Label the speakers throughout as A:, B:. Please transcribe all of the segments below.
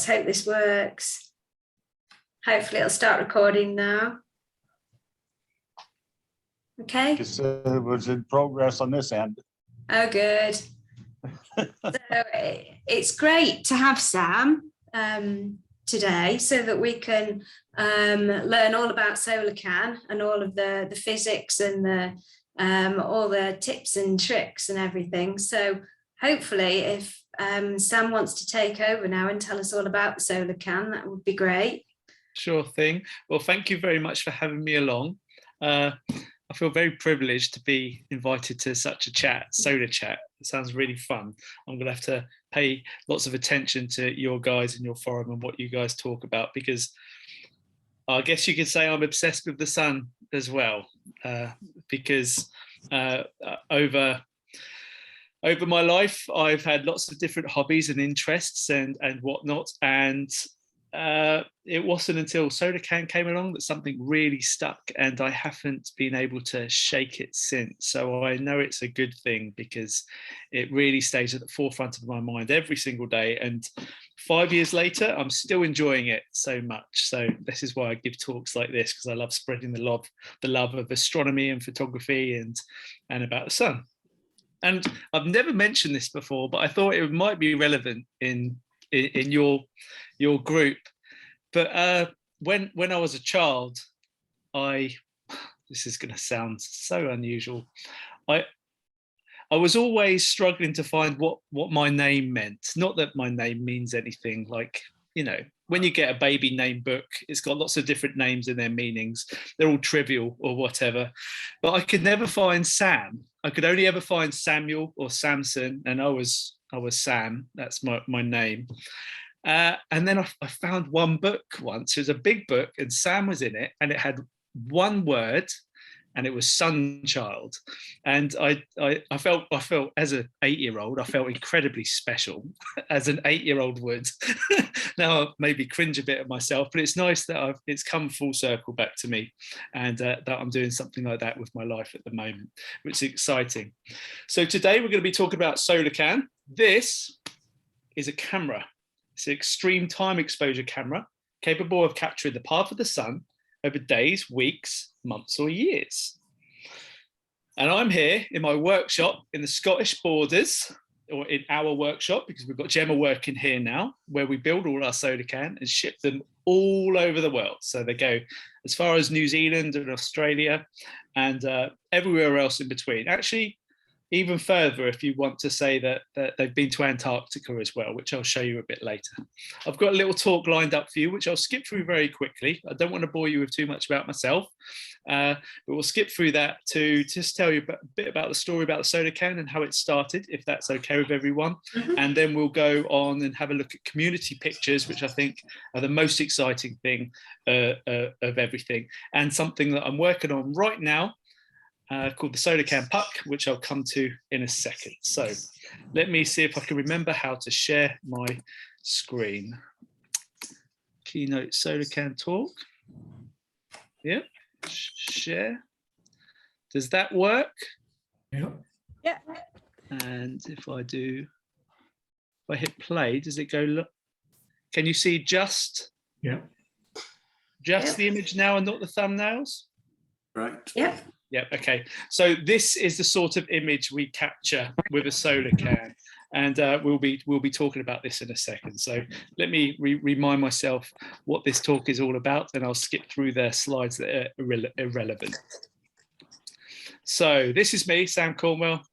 A: hope this works. Hopefully it'll start recording now. Okay.
B: It was in progress on this end.
A: Oh, good. So it's great to have Sam today so that we can learn all about Solarcan and all of the physics and the all the tips and tricks and everything. So hopefully if Sam wants to take over now and tell us all about the Solarcan, that would be great.
C: Sure thing. Well, thank you very much for having me along. I feel very privileged to be invited to such a chat, Solarchat. It sounds really fun. I'm going to have to pay lots of attention to your guys and your forum and what you guys talk about, because I guess you could say I'm obsessed with the sun as well, because over my life, I've had lots of different hobbies and interests and whatnot. And it wasn't until Solarcan came along that something really stuck, and I haven't been able to shake it since. So I know it's a good thing, because it really stays at the forefront of my mind every single day. And 5 years later, I'm still enjoying it so much. So this is why I give talks like this, because I love spreading the love of astronomy and photography and about the sun. And I've never mentioned this before, but I thought it might be relevant in your group. But when I was a child, this is going to sound so unusual, I was always struggling to find what my name meant. Not that my name means anything, like, you know, when you get a baby name book, it's got lots of different names and their meanings. They're all trivial or whatever. But I could never find Sam. I could only ever find Samuel or Samson, and I was Sam. That's my name. And then I found one book once. It was a big book, and Sam was in it, and it had one word, and it was Sunchild. And I felt as an 8-year-old, I felt incredibly special, as an 8-year-old would. Now I maybe cringe a bit at myself, but it's nice that it's come full circle back to me, and that I'm doing something like that with my life at the moment, which is exciting. So today we're going to be talking about Solarcan. This is a camera. It's an extreme time exposure camera capable of capturing the path of the sun over days, weeks, months, or years. And I'm here in my workshop in the Scottish borders, or in our workshop, because we've got Gemma working here now, where we build all our Solarcan and ship them all over the world. So they go as far as New Zealand and Australia and everywhere else in between. Actually, even further, if you want to say that they've been to Antarctica as well, which I'll show you a bit later. I've got a little talk lined up for you, which I'll skip through very quickly. I don't want to bore you with too much about myself, but we'll skip through that to just tell you a bit about the story about the Solarcan and how it started, if that's okay with everyone. And then we'll go on and have a look at community pictures, which I think are the most exciting thing of everything, and something that I'm working on right now, called the Solarcan Puck, which I'll come to in a second. So let me see if I can remember how to share my screen. Keynote Solarcan talk. Yeah, share. Does that work?
D: Yeah.
A: Yeah.
C: And if I hit play, does it go, look? Can you see just
D: Yeah.
C: the image now and not the thumbnails?
D: Right.
A: Yep.
C: Yep, okay. So this is the sort of image we capture with a Solarcan, and we'll be talking about this in a second. So let me remind myself what this talk is all about, and I'll skip through the slides that are irrelevant. So this is me, Sam Cornwell.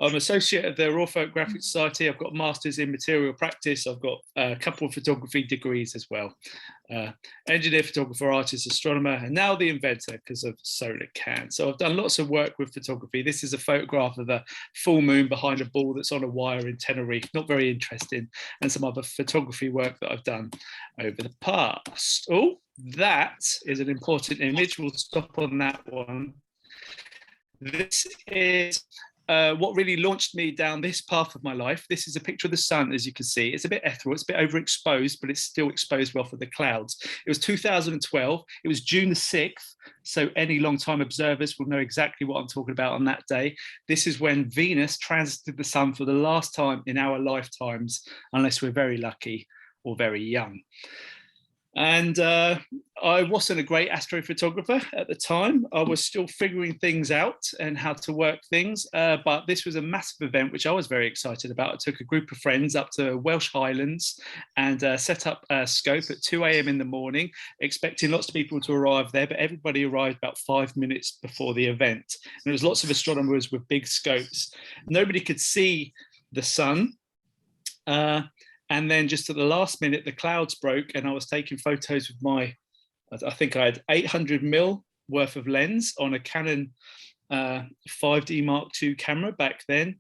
C: I'm associate of the Royal Photographic Society. I've got masters in material practice. I've got a couple of photography degrees as well. Engineer, photographer, artist, astronomer, and now the inventor because of Solarcan. So I've done lots of work with photography. This is a photograph of a full moon behind a ball that's on a wire in Tenerife. Not very interesting. And some other photography work that I've done over the past. Oh, that is an important image. We'll stop on that one. This is what really launched me down this path of my life. This is a picture of the sun, as you can see. It's a bit ethereal, it's a bit overexposed, but it's still exposed well for the clouds. It was 2012, it was June the 6th, so any long-time observers will know exactly what I'm talking about on that day. This is when Venus transited the sun for the last time in our lifetimes, unless we're very lucky, or very young. And I wasn't a great astrophotographer at the time. I was still figuring things out and how to work things. But this was a massive event, which I was very excited about. I took a group of friends up to Welsh Highlands and set up a scope at 2 a.m. in the morning, expecting lots of people to arrive there. But everybody arrived about 5 minutes before the event. And there was lots of astronomers with big scopes. Nobody could see the sun. And then just at the last minute, the clouds broke and I was taking photos with I think I had 800mm worth of lens on a Canon 5D Mark II camera back then.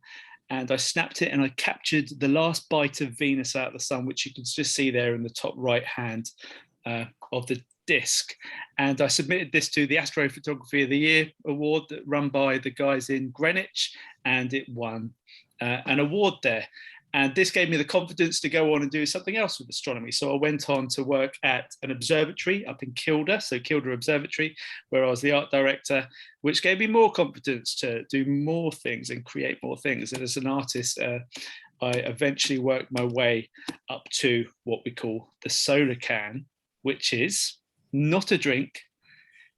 C: And I snapped it and I captured the last bite of Venus out of the sun, which you can just see there in the top right hand of the disc. And I submitted this to the Astrophotography of the Year award that run by the guys in Greenwich, and it won an award there. And this gave me the confidence to go on and do something else with astronomy. So I went on to work at an observatory up in Kilda, so Kilda Observatory, where I was the art director, which gave me more confidence to do more things and create more things. And as an artist, I eventually worked my way up to what we call the Solarcan, which is not a drink.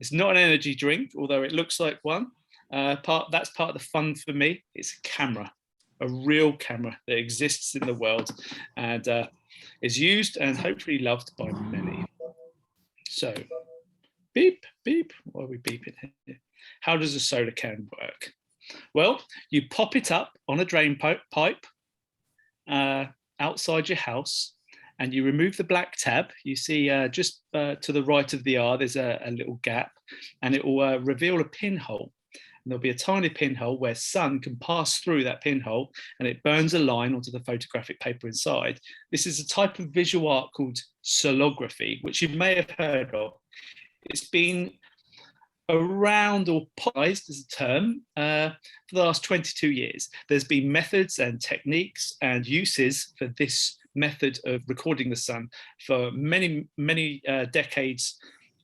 C: It's not an energy drink, although it looks like one. That's part of the fun for me. It's a camera. A real camera that exists in the world and is used and hopefully loved by many. So, beep, beep. Why are we beeping here? How does a Solarcan work? Well, you pop it up on a drain pipe outside your house and you remove the black tab. You see just to the right of the R, there's a little gap and it will reveal a pinhole. And there'll be a tiny pinhole where sun can pass through that pinhole and it burns a line onto the photographic paper inside. This is a type of visual art called solography, which you may have heard of. It's been around or popularized as a term for the last 22 years. There's been methods and techniques and uses for this method of recording the sun for many, many decades,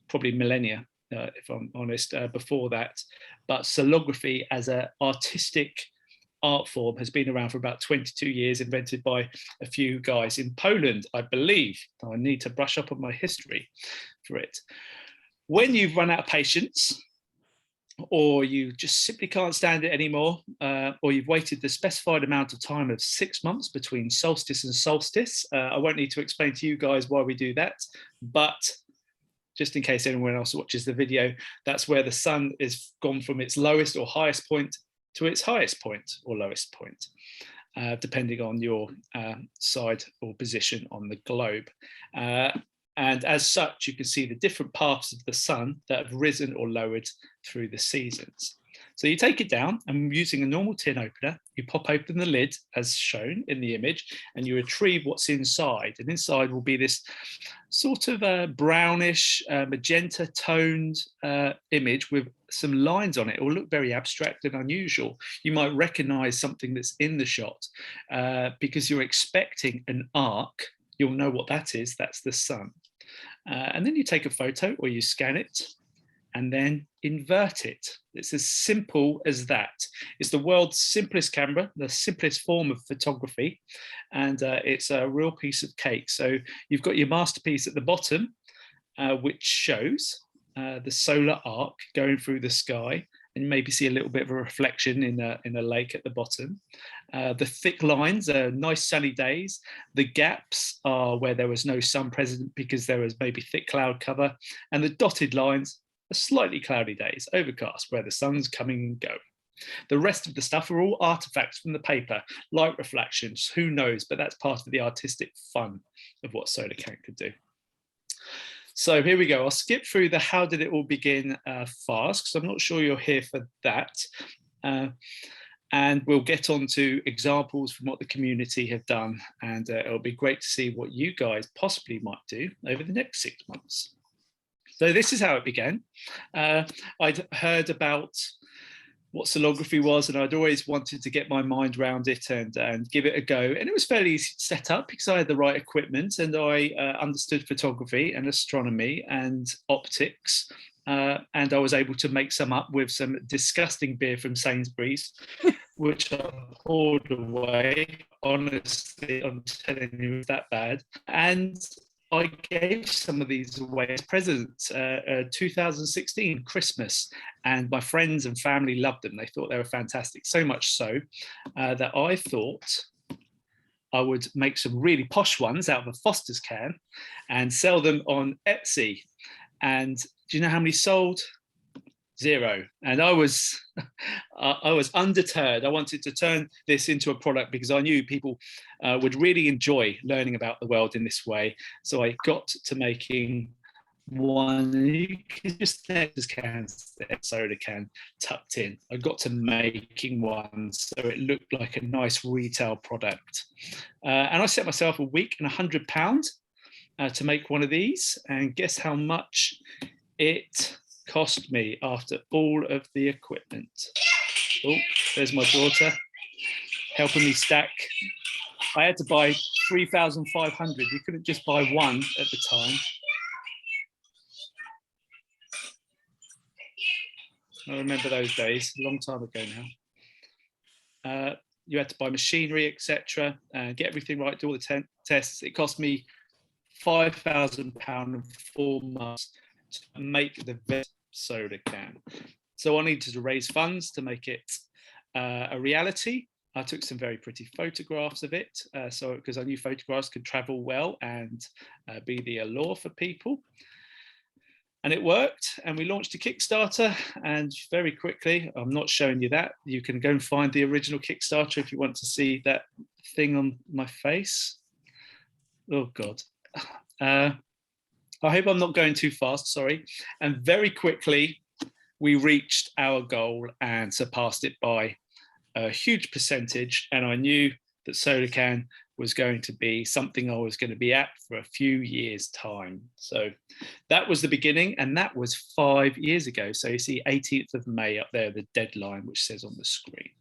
C: probably millennia. If I'm honest, before that. But solography as an artistic art form has been around for about 22 years, invented by a few guys in Poland, I believe. I need to brush up on my history for it. When you've run out of patience, or you just simply can't stand it anymore, or you've waited the specified amount of time of 6 months between solstice and solstice, I won't need to explain to you guys why we do that, but just in case anyone else watches the video, that's where the sun is gone from its lowest or highest point to its highest point or lowest point, depending on your side or position on the globe. And as such, you can see the different paths of the sun that have risen or lowered through the seasons. So you take it down and using a normal tin opener, you pop open the lid as shown in the image and you retrieve what's inside. And inside will be this sort of brownish, magenta toned image with some lines on it. It will look very abstract and unusual. You might recognize something that's in the shot because you're expecting an arc. You'll know what that is. That's the sun. And then you take a photo or you scan it and then invert it. It's as simple as that. It's the world's simplest camera, the simplest form of photography, and it's a real piece of cake. So you've got your masterpiece at the bottom, which shows the solar arc going through the sky, and you maybe see a little bit of a reflection in a lake at the bottom. The thick lines are nice sunny days. The gaps are where there was no sun present because there was maybe thick cloud cover, and the dotted lines are slightly cloudy days, overcast, where the sun's coming and going. The rest of the stuff are all artifacts from the paper, light reflections, who knows, but that's part of the artistic fun of what Solarcan could do. So here we go. I'll skip through the how did it all begin fast, because I'm not sure you're here for that. And we'll get on to examples from what the community have done. And it'll be great to see what you guys possibly might do over the next 6 months. So this is how it began. I'd heard about what solography was, and I'd always wanted to get my mind around it and give it a go. And it was fairly easy to set up because I had the right equipment and I understood photography and astronomy and optics. And I was able to make some up with some disgusting beer from Sainsbury's, which I poured away. Honestly, I'm telling you, it's that bad. And I gave some of these away as presents, 2016 Christmas, and my friends and family loved them. They thought they were fantastic, so much so that I thought I would make some really posh ones out of a Foster's can and sell them on Etsy. And do you know how many sold? 0. And I was undeterred. I wanted to turn this into a product because I knew people would really enjoy learning about the world in this way. So I got to making one. You can just there's cans there, soda can tucked in. I got to making one so it looked like a nice retail product. And I set myself a week and £100 to make one of these. And guess how much it cost me after all of the equipment? Oh, there's my daughter helping me stack. I had to buy 3,500. You couldn't just buy one at the time. I remember those days, a long time ago now. You had to buy machinery, etc., and get everything right, do all the tests. It cost me £5,000 in 4 months to make the best soda can. So I needed to raise funds to make it a reality. I took some very pretty photographs of it, so because I knew photographs could travel well and be the allure for people. And it worked, and we launched a Kickstarter, and very quickly, I'm not showing you that, you can go and find the original Kickstarter if you want to see that thing on my face. Oh God. I hope I'm not going too fast, sorry. And very quickly, we reached our goal and surpassed it by a huge percentage. And I knew that Solarcan was going to be something I was going to be at for a few years' time. So that was the beginning, and that was 5 years ago. So you see 18th of May up there, the deadline, which says on the screen.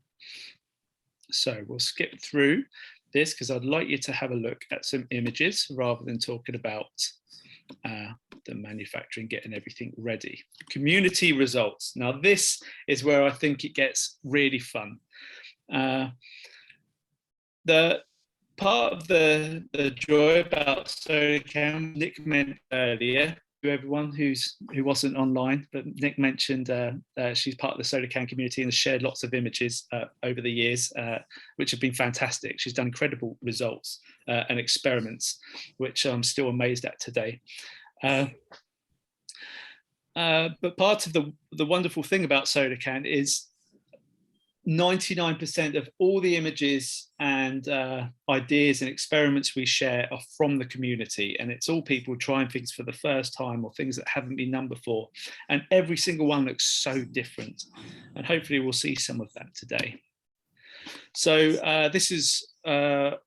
C: So we'll skip through this because I'd like you to have a look at some images rather than talking about the manufacturing, getting everything ready. Community results. Now this is where I think it gets really fun. The part of the joy about Solarcan, Nick mentioned earlier, to everyone who wasn't online, but Nick mentioned she's part of the Solarcan community and has shared lots of images over the years, which have been fantastic. She's done incredible results and experiments, which I'm still amazed at today. But part of the wonderful thing about Solarcan is 99% of all the images and ideas and experiments we share are from the community, and it's all people trying things for the first time or things that haven't been done before, and every single one looks so different, and hopefully we'll see some of that today. So this is the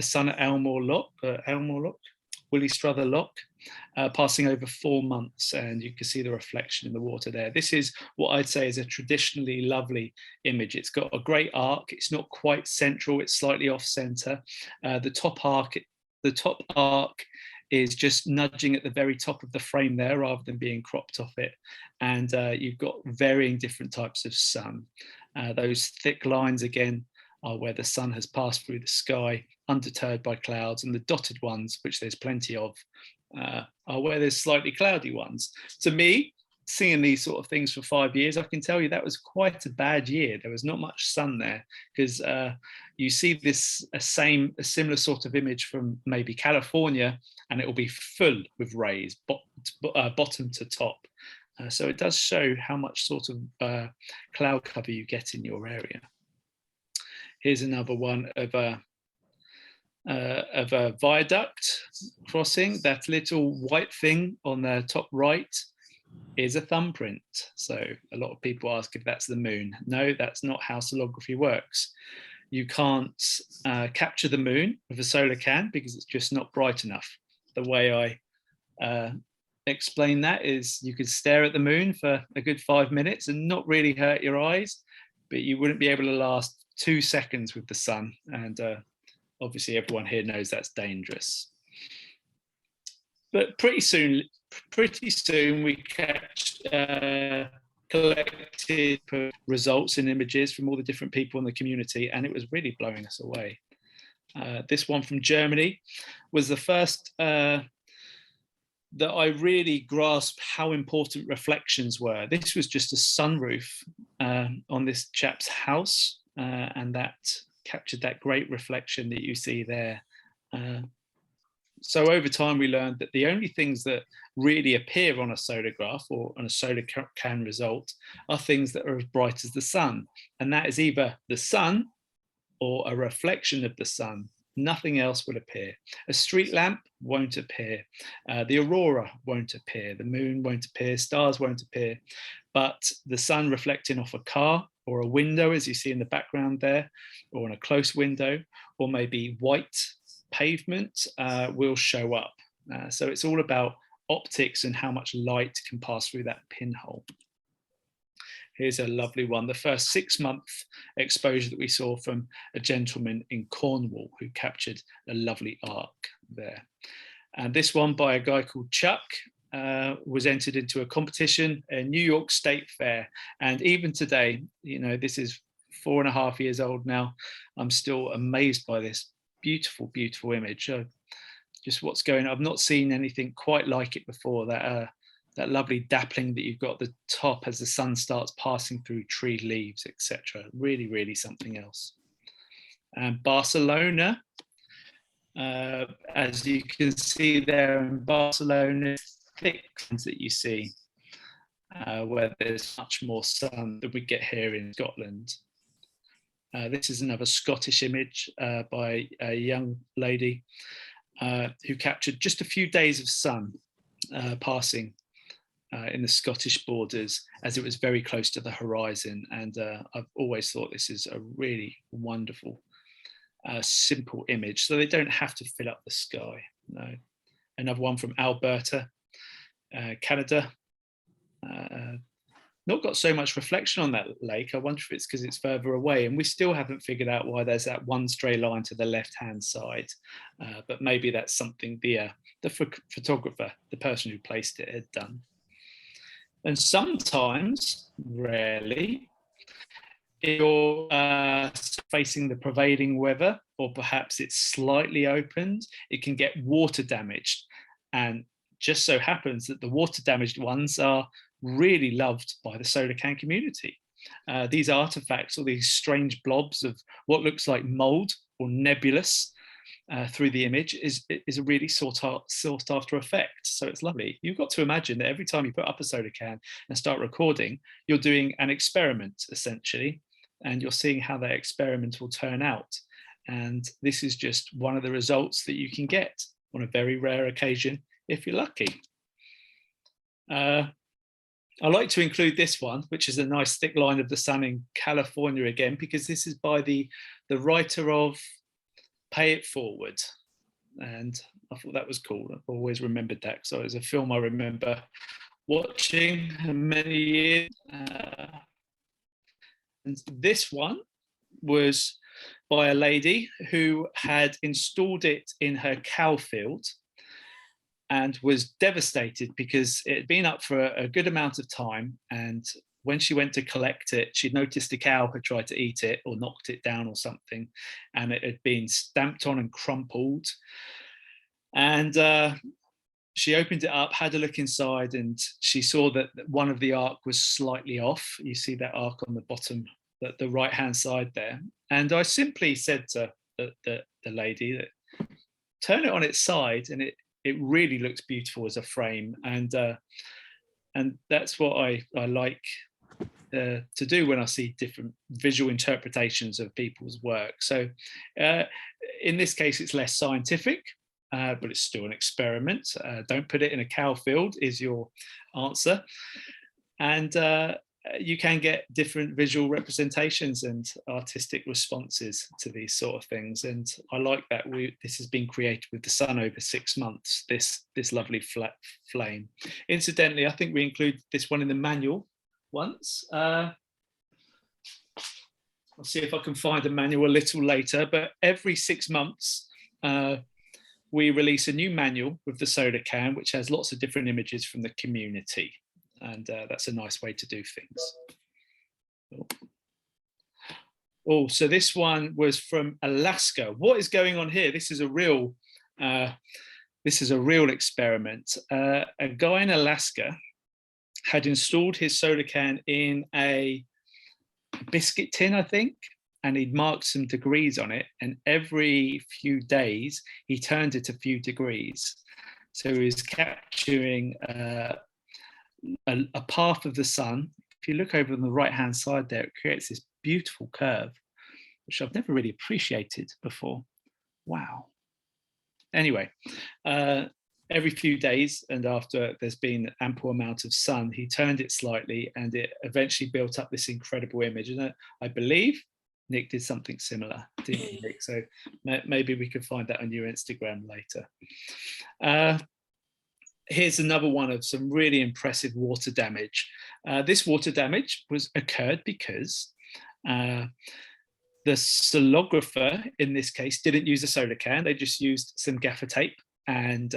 C: sun at Elmore Lock, Willie Struther Lock, passing over 4 months, and you can see the reflection in the water there. This is what I'd say is a traditionally lovely image. It's got a great arc. It's not quite central. It's slightly off center. The top arc is just nudging at the very top of the frame there rather than being cropped off it. And you've got varying different types of sun. Those thick lines again are where the sun has passed through the sky, undeterred by clouds, and the dotted ones, which there's plenty of, are where there's slightly cloudy ones. To me, seeing these sort of things for 5 years, I can tell you that was quite a bad year. There was not much sun there, because you see a similar sort of image from maybe California, and it will be full with rays, bottom to top. So it does show how much sort of cloud cover you get in your area. Here's another one of a viaduct crossing. That little white thing on the top right is a thumbprint. So a lot of people ask if that's the moon. No, that's not how solography works. You can't capture the moon with a Solarcan because it's just not bright enough. The way I explain that is you could stare at the moon for a good 5 minutes and not really hurt your eyes, but you wouldn't be able to last 2 seconds with the sun, and obviously everyone here knows that's dangerous. But pretty soon we catch collected results and images from all the different people in the community, and it was really blowing us away. This one from Germany was the first that I really grasped how important reflections were. This was just a sunroof on this chap's house, and that captured that great reflection that you see there. So over time, we learned that the only things that really appear on a solar graph or on a Solarcan result are things that are as bright as the sun. And that is either the sun or a reflection of the sun. Nothing else will appear. A street lamp won't appear. The aurora won't appear. The moon won't appear. Stars won't appear. But the sun reflecting off a car or a window, as you see in the background there, or on a close window, or maybe white pavement will show up. So it's all about optics and how much light can pass through that pinhole. Here's a lovely one, the first 6-month exposure that we saw from a gentleman in Cornwall who captured a lovely arc there. And this one by a guy called Chuck was entered into a competition, a New York State Fair. And even today, you know, this is 4.5 years old now, I'm still amazed by this beautiful, beautiful image. Just what's going on. I've not seen anything quite like it before, that lovely dappling that you've got at the top as the sun starts passing through tree leaves, etc. Really, really something else. And Barcelona, as you can see there in Barcelona, thick that you see, where there's much more sun than we get here in Scotland. This is another Scottish image by a young lady who captured just a few days of sun passing in the Scottish borders as it was very close to the horizon. And I've always thought this is a really wonderful, simple image. So they don't have to fill up the sky. No. Another one from Alberta, Canada. Not got so much reflection on that lake. I wonder if it's because it's further away, and we still haven't figured out why there's that one stray line to the left-hand side. But maybe that's something the photographer, the person who placed it, had done. And sometimes, rarely, if you're facing the prevailing weather, or perhaps it's slightly opened, it can get water damaged. And just so happens that the water damaged ones are really loved by the Solarcan community. These artifacts, or these strange blobs of what looks like mold or nebulous through the image, is a really sought after effect. So it's lovely. You've got to imagine that every time you put up a Solarcan and start recording, you're doing an experiment essentially, and you're seeing how that experiment will turn out. And this is just one of the results that you can get on a very rare occasion if you're lucky. I like to include this one, which is a nice thick line of the sun in California again, because this is by the writer of Pay It Forward. And I thought that was cool. I've always remembered that. So it's a film I remember watching many years. And this one was by a lady who had installed it in her cow field and was devastated because it had been up for a good amount of time. And when she went to collect it, she noticed a cow had tried to eat it or knocked it down or something, and it had been stamped on and crumpled. And she opened it up, had a look inside, and she saw that one of the arc was slightly off. You see that arc on the bottom, the right-hand side there. And I simply said to the lady that turn it on its side, and it really looks beautiful as a frame. And that's what I like to do when I see different visual interpretations of people's work. So in this case, it's less scientific, but it's still an experiment. Don't put it in a cow field is your answer. And you can get different visual representations and artistic responses to these sort of things. And I like that this has been created with the sun over 6 months, this lovely flat flame. Incidentally, I think we include this one in the manual once. I'll see if I can find a manual a little later, but every 6 months, we release a new manual with the Solarcan, which has lots of different images from the community. and that's a nice way to do things. Oh, so this one was from Alaska. What is going on here? This is a real experiment. A guy in Alaska had installed his Solarcan in a biscuit tin, I think, and he'd marked some degrees on it, and every few days he turned it a few degrees. So he was capturing a path of the sun. If you look over on the right-hand side there, it creates this beautiful curve, which I've never really appreciated before. Wow. Anyway, every few days, and after there's been ample amount of sun, he turned it slightly, and it eventually built up this incredible image. And I believe Nick did something similar, didn't you, Nick? So maybe we could find that on your Instagram later. Here's another one of some really impressive water damage. This water damage occurred because the solographer in this case didn't use a Solarcan. They just used some gaffer tape and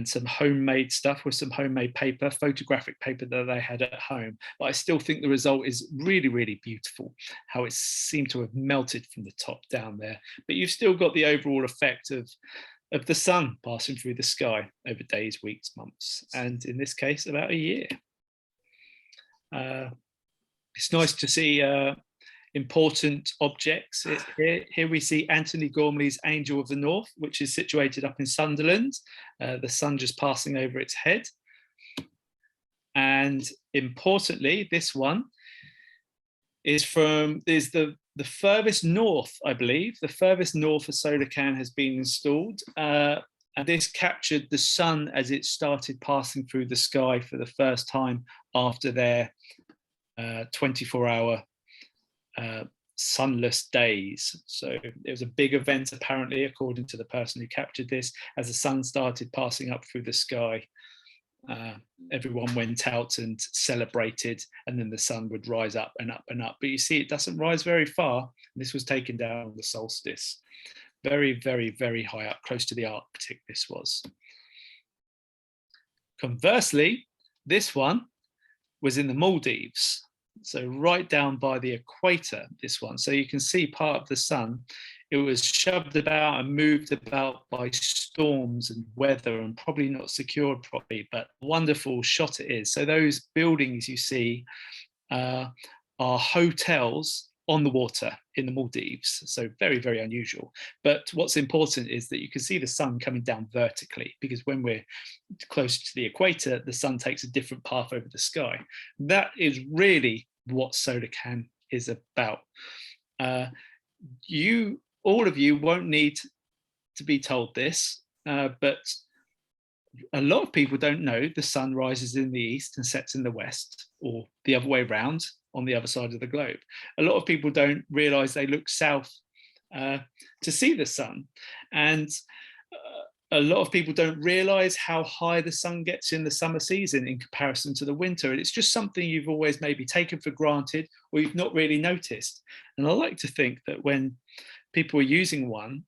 C: some homemade stuff with some homemade paper, photographic paper that they had at home. But I still think the result is really, really beautiful, how it seemed to have melted from the top down there. But you've still got the overall effect of the sun passing through the sky over days, weeks, months, and in this case, about a year. It's nice to see important objects. Here we see Anthony Gormley's Angel of the North, which is situated up in Sunderland, the sun just passing over its head. And importantly, this one is the furthest north, I believe, the furthest north a Solarcan has been installed. And this captured the sun as it started passing through the sky for the first time after their 24-hour sunless days. So it was a big event, apparently, according to the person who captured this. As the sun started passing up through the sky, everyone went out and celebrated, and then the sun would rise up and up and up. But you see, it doesn't rise very far. This was taken down on the solstice. Very, very, very high up, close to the Arctic, this was. Conversely, this one was in the Maldives. So right down by the equator, this one. So you can see part of the sun. It was shoved about and moved about by storms and weather, and probably not secured properly, but wonderful shot it is. So those buildings you see are hotels on the water in the Maldives. So very, very unusual. But what's important is that you can see the sun coming down vertically, because when we're close to the equator, the sun takes a different path over the sky. That is really what Solarcan is about. All of you won't need to be told this, but a lot of people don't know the sun rises in the east and sets in the west, or the other way around on the other side of the globe. A lot of people don't realize they look south to see the sun. And a lot of people don't realize how high the sun gets in the summer season in comparison to the winter. And it's just something you've always maybe taken for granted, or you've not really noticed. And I like to think that when people are using one,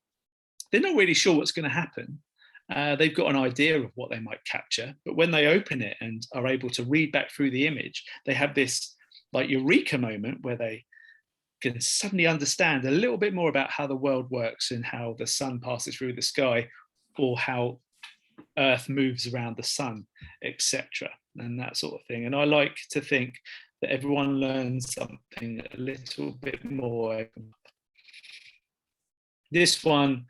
C: they're not really sure what's going to happen. They've got an idea of what they might capture, but when they open it and are able to read back through the image, they have this like eureka moment where they can suddenly understand a little bit more about how the world works and how the sun passes through the sky, or how Earth moves around the sun, etc., and that sort of thing. And I like to think that everyone learns something a little bit more. This one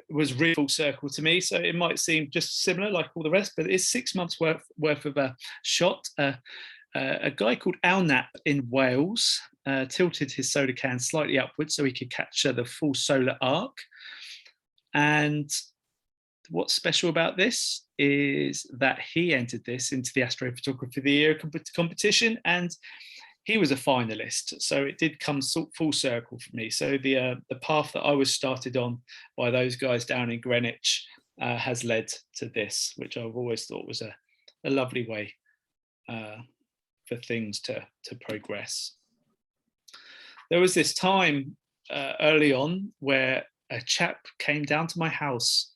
C: was really full circle to me, so it might seem just similar like all the rest, but it's 6 months worth of a shot. A guy called Alnap in Wales tilted his Solarcan slightly upwards so he could capture the full solar arc. And what's special about this is that he entered this into the Astrophotography of the Year competition, and he was a finalist. So it did come full circle for me. So the path that I was started on by those guys down in Greenwich has led to this, which I've always thought was a lovely way for things to progress. There was this time early on where a chap came down to my house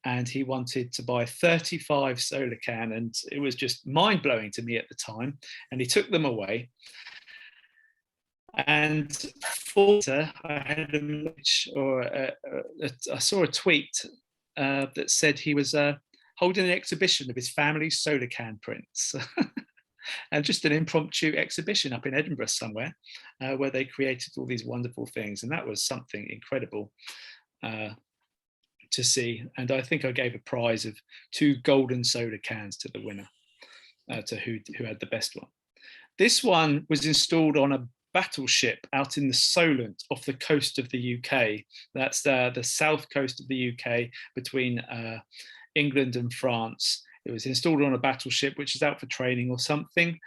C: and he wanted to buy 35 Solarcan, and it was just mind-blowing to me at the time, and he took them away. And I had a message, or I saw a tweet that said he was holding an exhibition of his family's Solarcan prints. And just an impromptu exhibition up in Edinburgh somewhere, where they created all these wonderful things. And that was something incredible to see. And I think I gave a prize of 2 golden Solarcans to the winner, to who had the best one. This one was installed on a battleship out in the Solent off the coast of the UK. That's the south coast of the UK, between England and France. It was installed on a battleship which is out for training or something.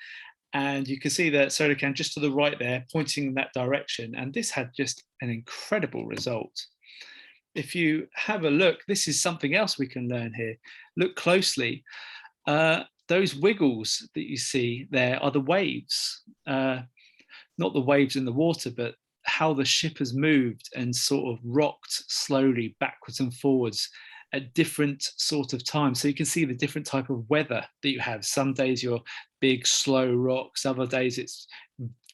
C: And you can see the Solarcan just to the right there, pointing in that direction. And this had just an incredible result. If you have a look, this is something else we can learn here. Look closely. Those wiggles that you see there are the waves. Not the waves in the water, but how the ship has moved and sort of rocked slowly backwards and forwards at different sort of times. So you can see the different type of weather that you have. Some days you're big, slow rocks. Other days it's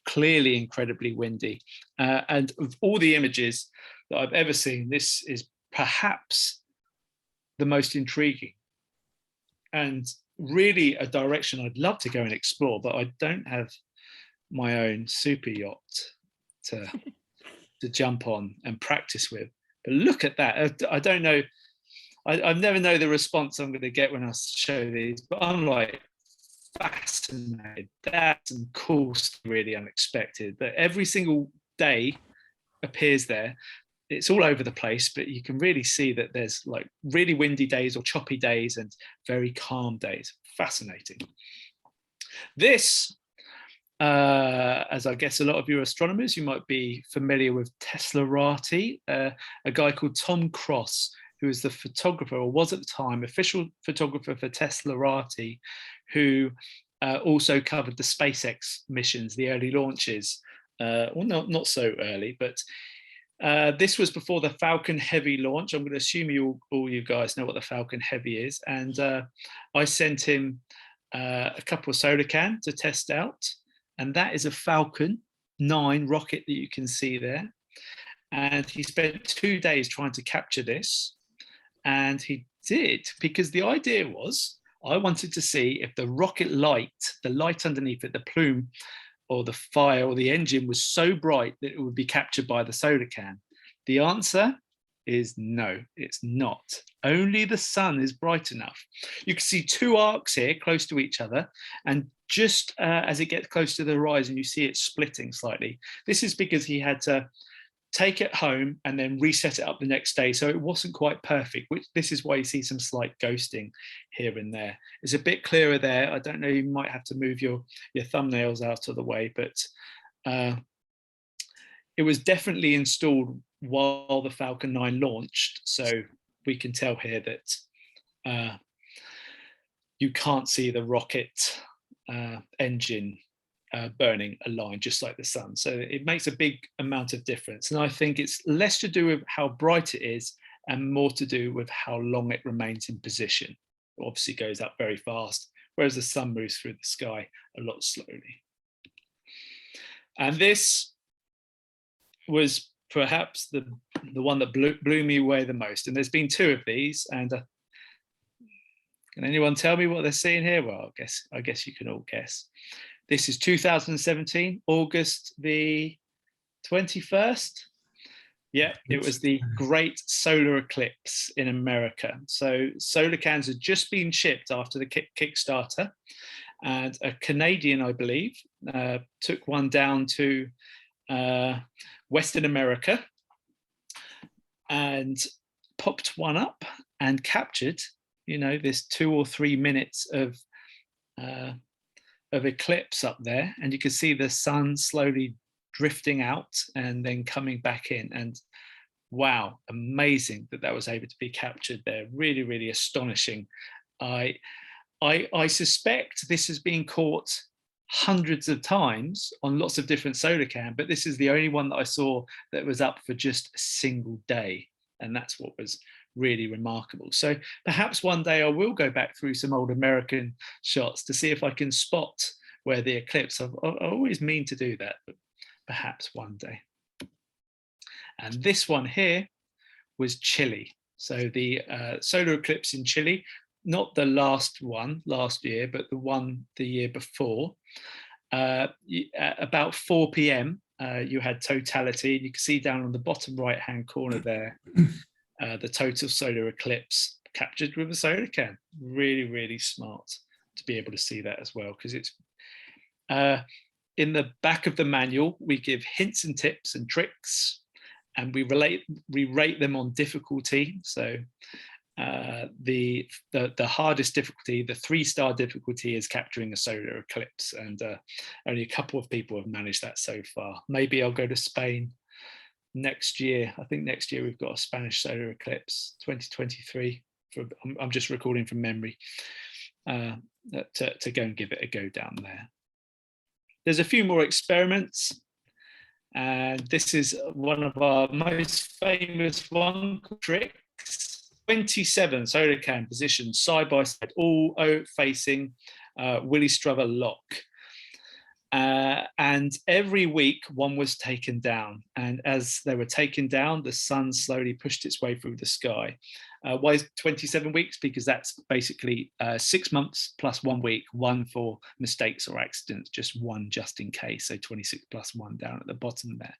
C: clearly incredibly windy. And of all the images that I've ever seen, this is perhaps the most intriguing and really a direction I'd love to go and explore, but I don't have my own super yacht to jump on and practice with. But look at that. I don't know. I never know the response I'm going to get when I show these, but I'm like fascinated. That's some cool, really unexpected. But every single day appears there. It's all over the place, but you can really see that there's like really windy days or choppy days and very calm days. Fascinating. This, as I guess a lot of you astronomers, you might be familiar with Teslarati, a guy called Tom Cross, who is the photographer, or was at the time, official photographer for Teslarati, who also covered the SpaceX missions, the early launches. Well, not so early, but this was before the Falcon Heavy launch. I'm going to assume all you guys know what the Falcon Heavy is. And I sent him a couple of Solarcan to test out. And that is a Falcon 9 rocket that you can see there. And he spent 2 days trying to capture this. And he did, because the idea was, I wanted to see if the rocket light, the light underneath it, the plume or the fire or the engine was so bright that it would be captured by the Solarcan. The answer is no, it's not. Only the sun is bright enough. You can see 2 arcs here close to each other, and just as it gets close to the horizon, you see it splitting slightly. This is because he had to take it home and then reset it up the next day, so it wasn't quite perfect, which this is why you see some slight ghosting here and there. It's a bit clearer there. I don't know, you might have to move your thumbnails out of the way, but it was definitely installed while the Falcon 9 launched, so we can tell here that you can't see the rocket engine burning a line just like the sun. So it makes a big amount of difference. And I think it's less to do with how bright it is and more to do with how long it remains in position. It obviously goes up very fast, whereas the sun moves through the sky a lot slowly. And this was perhaps the one that blew me away the most. And there's been 2 of these. And can anyone tell me what they're seeing here? Well, I guess you can all guess. This is 2017, August the 21st. Yeah, it was the great solar eclipse in America. So Solarcans had just been shipped after the Kickstarter, and a Canadian, I believe, took one down to Western America and popped one up and captured, this 2 or 3 minutes of eclipse up there, and you can see the sun slowly drifting out and then coming back in. And wow, amazing that was able to be captured there. Really, really astonishing. I suspect this has been caught hundreds of times on lots of different Solarcan, but this is the only one that I saw that was up for just a single day, and that's what was really remarkable. So perhaps one day I will go back through some old American shots to see if I can spot where the eclipse. I always mean to do that, but perhaps one day. And this one here was Chile. So the solar eclipse in Chile, not the last one last year, but the one the year before. About 4 p.m. You had totality. You can see down on the bottom right hand corner there the total solar eclipse captured with a Solarcan. Really, really smart to be able to see that as well, because it's in the back of the manual. We give hints and tips and tricks, and we rate them on difficulty. So the hardest difficulty, the 3-star difficulty, is capturing a solar eclipse, and only a couple of people have managed that so far. Maybe I'll go to Spain next year. I think next year we've got a Spanish solar eclipse, 2023. I'm just recording from memory, to go and give it a go down there. There's a few more experiments, and this is one of our most famous tricks. 27 Solarcan positions side by side, all facing Willie Struther Lock. And every week one was taken down, and as they were taken down, the sun slowly pushed its way through the sky. Why is 27 weeks? Because that's basically 6 months plus 1 week, 1 for mistakes or accidents, just 1 just in case. So 26 plus 1 down at the bottom there.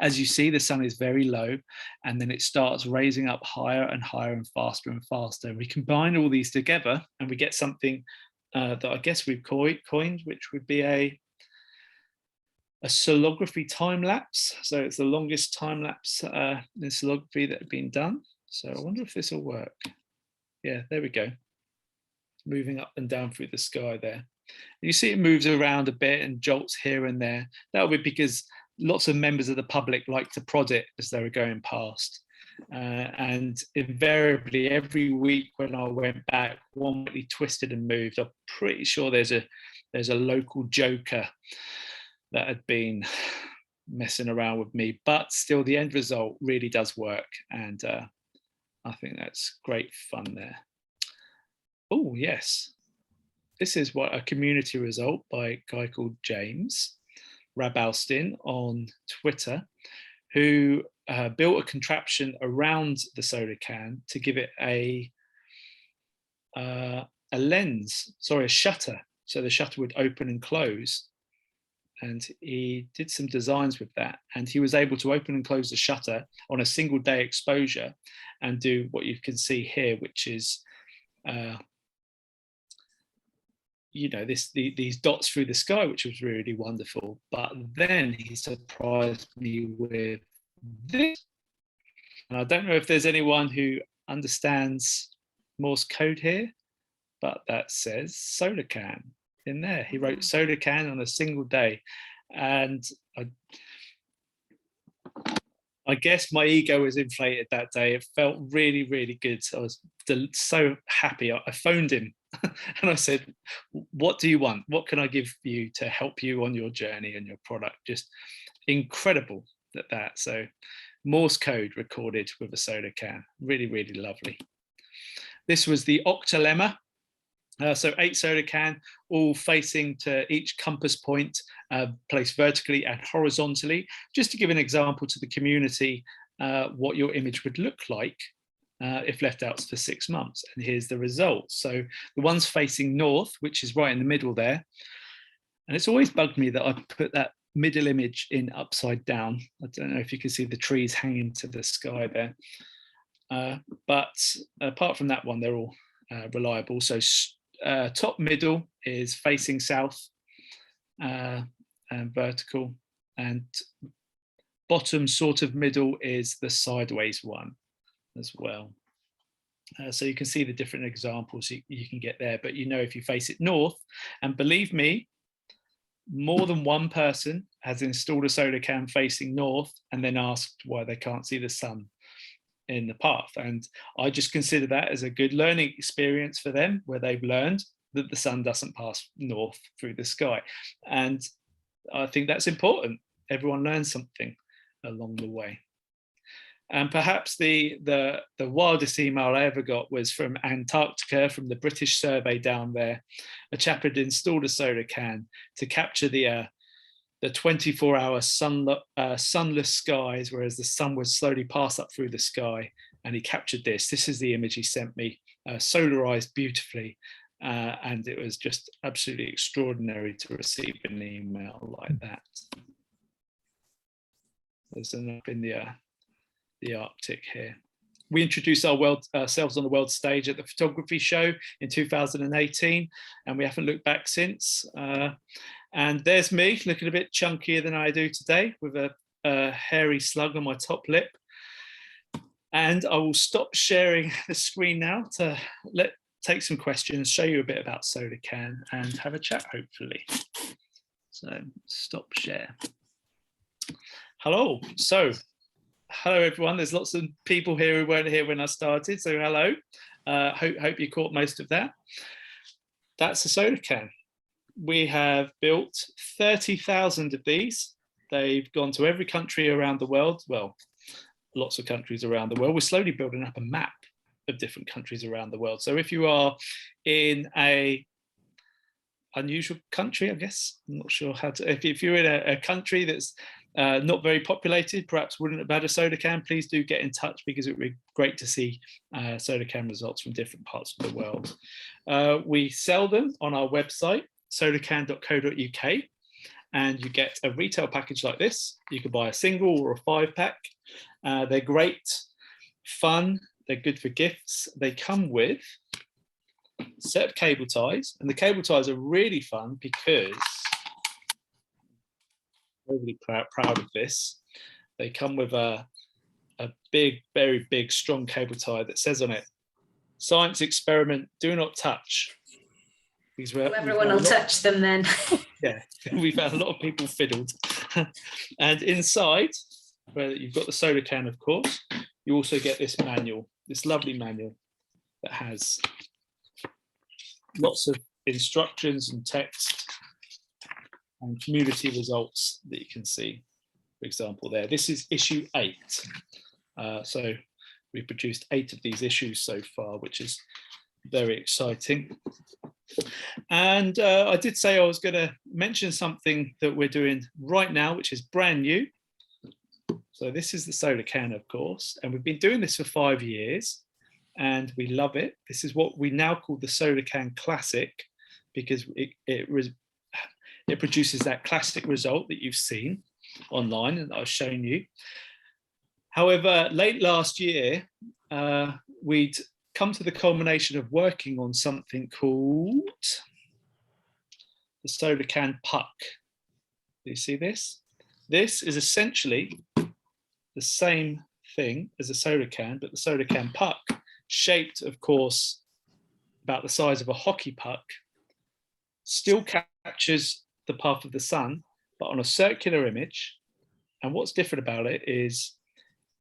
C: As you see, the sun is very low, and then it starts raising up higher and higher and faster. We combine all these together and we get something that I guess we've coined, which would be a solography time lapse. So it's the longest time lapse in solography that had been done. So I wonder if this will work. Yeah, there we go. Moving up and down through the sky there. And you see it moves around a bit and jolts here and there. That'll be because lots of members of the public like to prod it as they were going past. And invariably every week when I went back, one really twisted and moved. I'm pretty sure there's a local joker that had been messing around with me, but still the end result really does work, and I think that's great fun there. Oh yes, this is what a community result by a guy called James Rabalstin on Twitter, who built a contraption around the Solarcan to give it a shutter, so the shutter would open and close. And he did some designs with that, and he was able to open and close the shutter on a single day exposure and do what you can see here, which is these dots through the sky, which was really wonderful. But then he surprised me with this, and I don't know if there's anyone who understands Morse code here, but that says Solarcan in there. He wrote Solarcan on a single day, and I guess my ego was inflated that day. It felt really, really good. I was so happy. I phoned him and I said, what do you want? What can I give you to help you on your journey and your product? Just incredible that. So Morse code recorded with a Solarcan. Really, really lovely. This was the octalemma. So 8 Solarcan, all facing to each compass point, placed vertically and horizontally, just to give an example to the community what your image would look like if left out for 6 months. And here's the results. So the one's facing north, which is right in the middle there. And it's always bugged me that I put that middle image in upside down. I don't know if you can see the trees hanging to the sky there. But apart from that one, they're all reliable. So top middle is facing south and vertical, and bottom sort of middle is the sideways one as well. So you can see the different examples you can get there, but if you face it north, and believe me, more than one person has installed a Solarcan facing north and then asked why they can't see the sun in the path. And I just consider that as a good learning experience for them, where they've learned that the sun doesn't pass north through the sky. And I think that's important. Everyone learns something along the way. And perhaps the wildest email I ever got was from Antarctica, from the British survey down there. A chap had installed a Solarcan to capture the 24-hour sunless skies, whereas the sun would slowly pass up through the sky. And he captured this. This is the image he sent me, solarized beautifully. And it was just absolutely extraordinary to receive an email like that. There's enough in the Arctic here. We introduced ourselves on the world stage at the photography show in 2018, and we haven't looked back since. And there's me looking a bit chunkier than I do today, with a hairy slug on my top lip. And I will stop sharing the screen now to take some questions, show you a bit about Solarcan, and have a chat, hopefully. So stop share. Hello. Hello, everyone. There's lots of people here who weren't here when I started, so hello. Hope you caught most of that. That's a Solarcan. We have built 30,000 of these. They've gone to every country around the world. Well, lots of countries around the world. We're slowly building up a map of different countries around the world. So if you are in a unusual country, I guess, I'm not sure how to, if you're in a country that's not very populated, perhaps wouldn't have had a Solarcan, please do get in touch, because it would be great to see Solarcan results from different parts of the world. We sell them on our website, solarcan.co.uk, and you get a retail package like this. You can buy a single or a 5-pack. They're great fun, they're good for gifts. They come with a set of cable ties, and the cable ties are really fun because I'm really proud of this. They come with a big, very big, strong cable tie that says on it, "Science experiment, do not touch." Because
A: everyone will touch them then.
C: Yeah, we've had a lot of people fiddled. And inside, where you've got the Solarcan, of course, you also get this manual, this lovely manual that has lots of instructions and text and community results that you can see. For example, there, this is issue 8. So we've produced 8 of these issues so far, which is very exciting. And I did say I was going to mention something that we're doing right now, which is brand new. So this is the Solarcan, of course, and we've been doing this for 5 years and we love it. This is what we now call the Solarcan Classic, because it produces that classic result that you've seen online and I've shown you. However, late last year, we'd come to the culmination of working on something called the Solarcan Puck. Do you see this? This is essentially the same thing as a Solarcan, but the Solarcan Puck, shaped, of course, about the size of a hockey puck, still captures the path of the sun, but on a circular image. And what's different about it is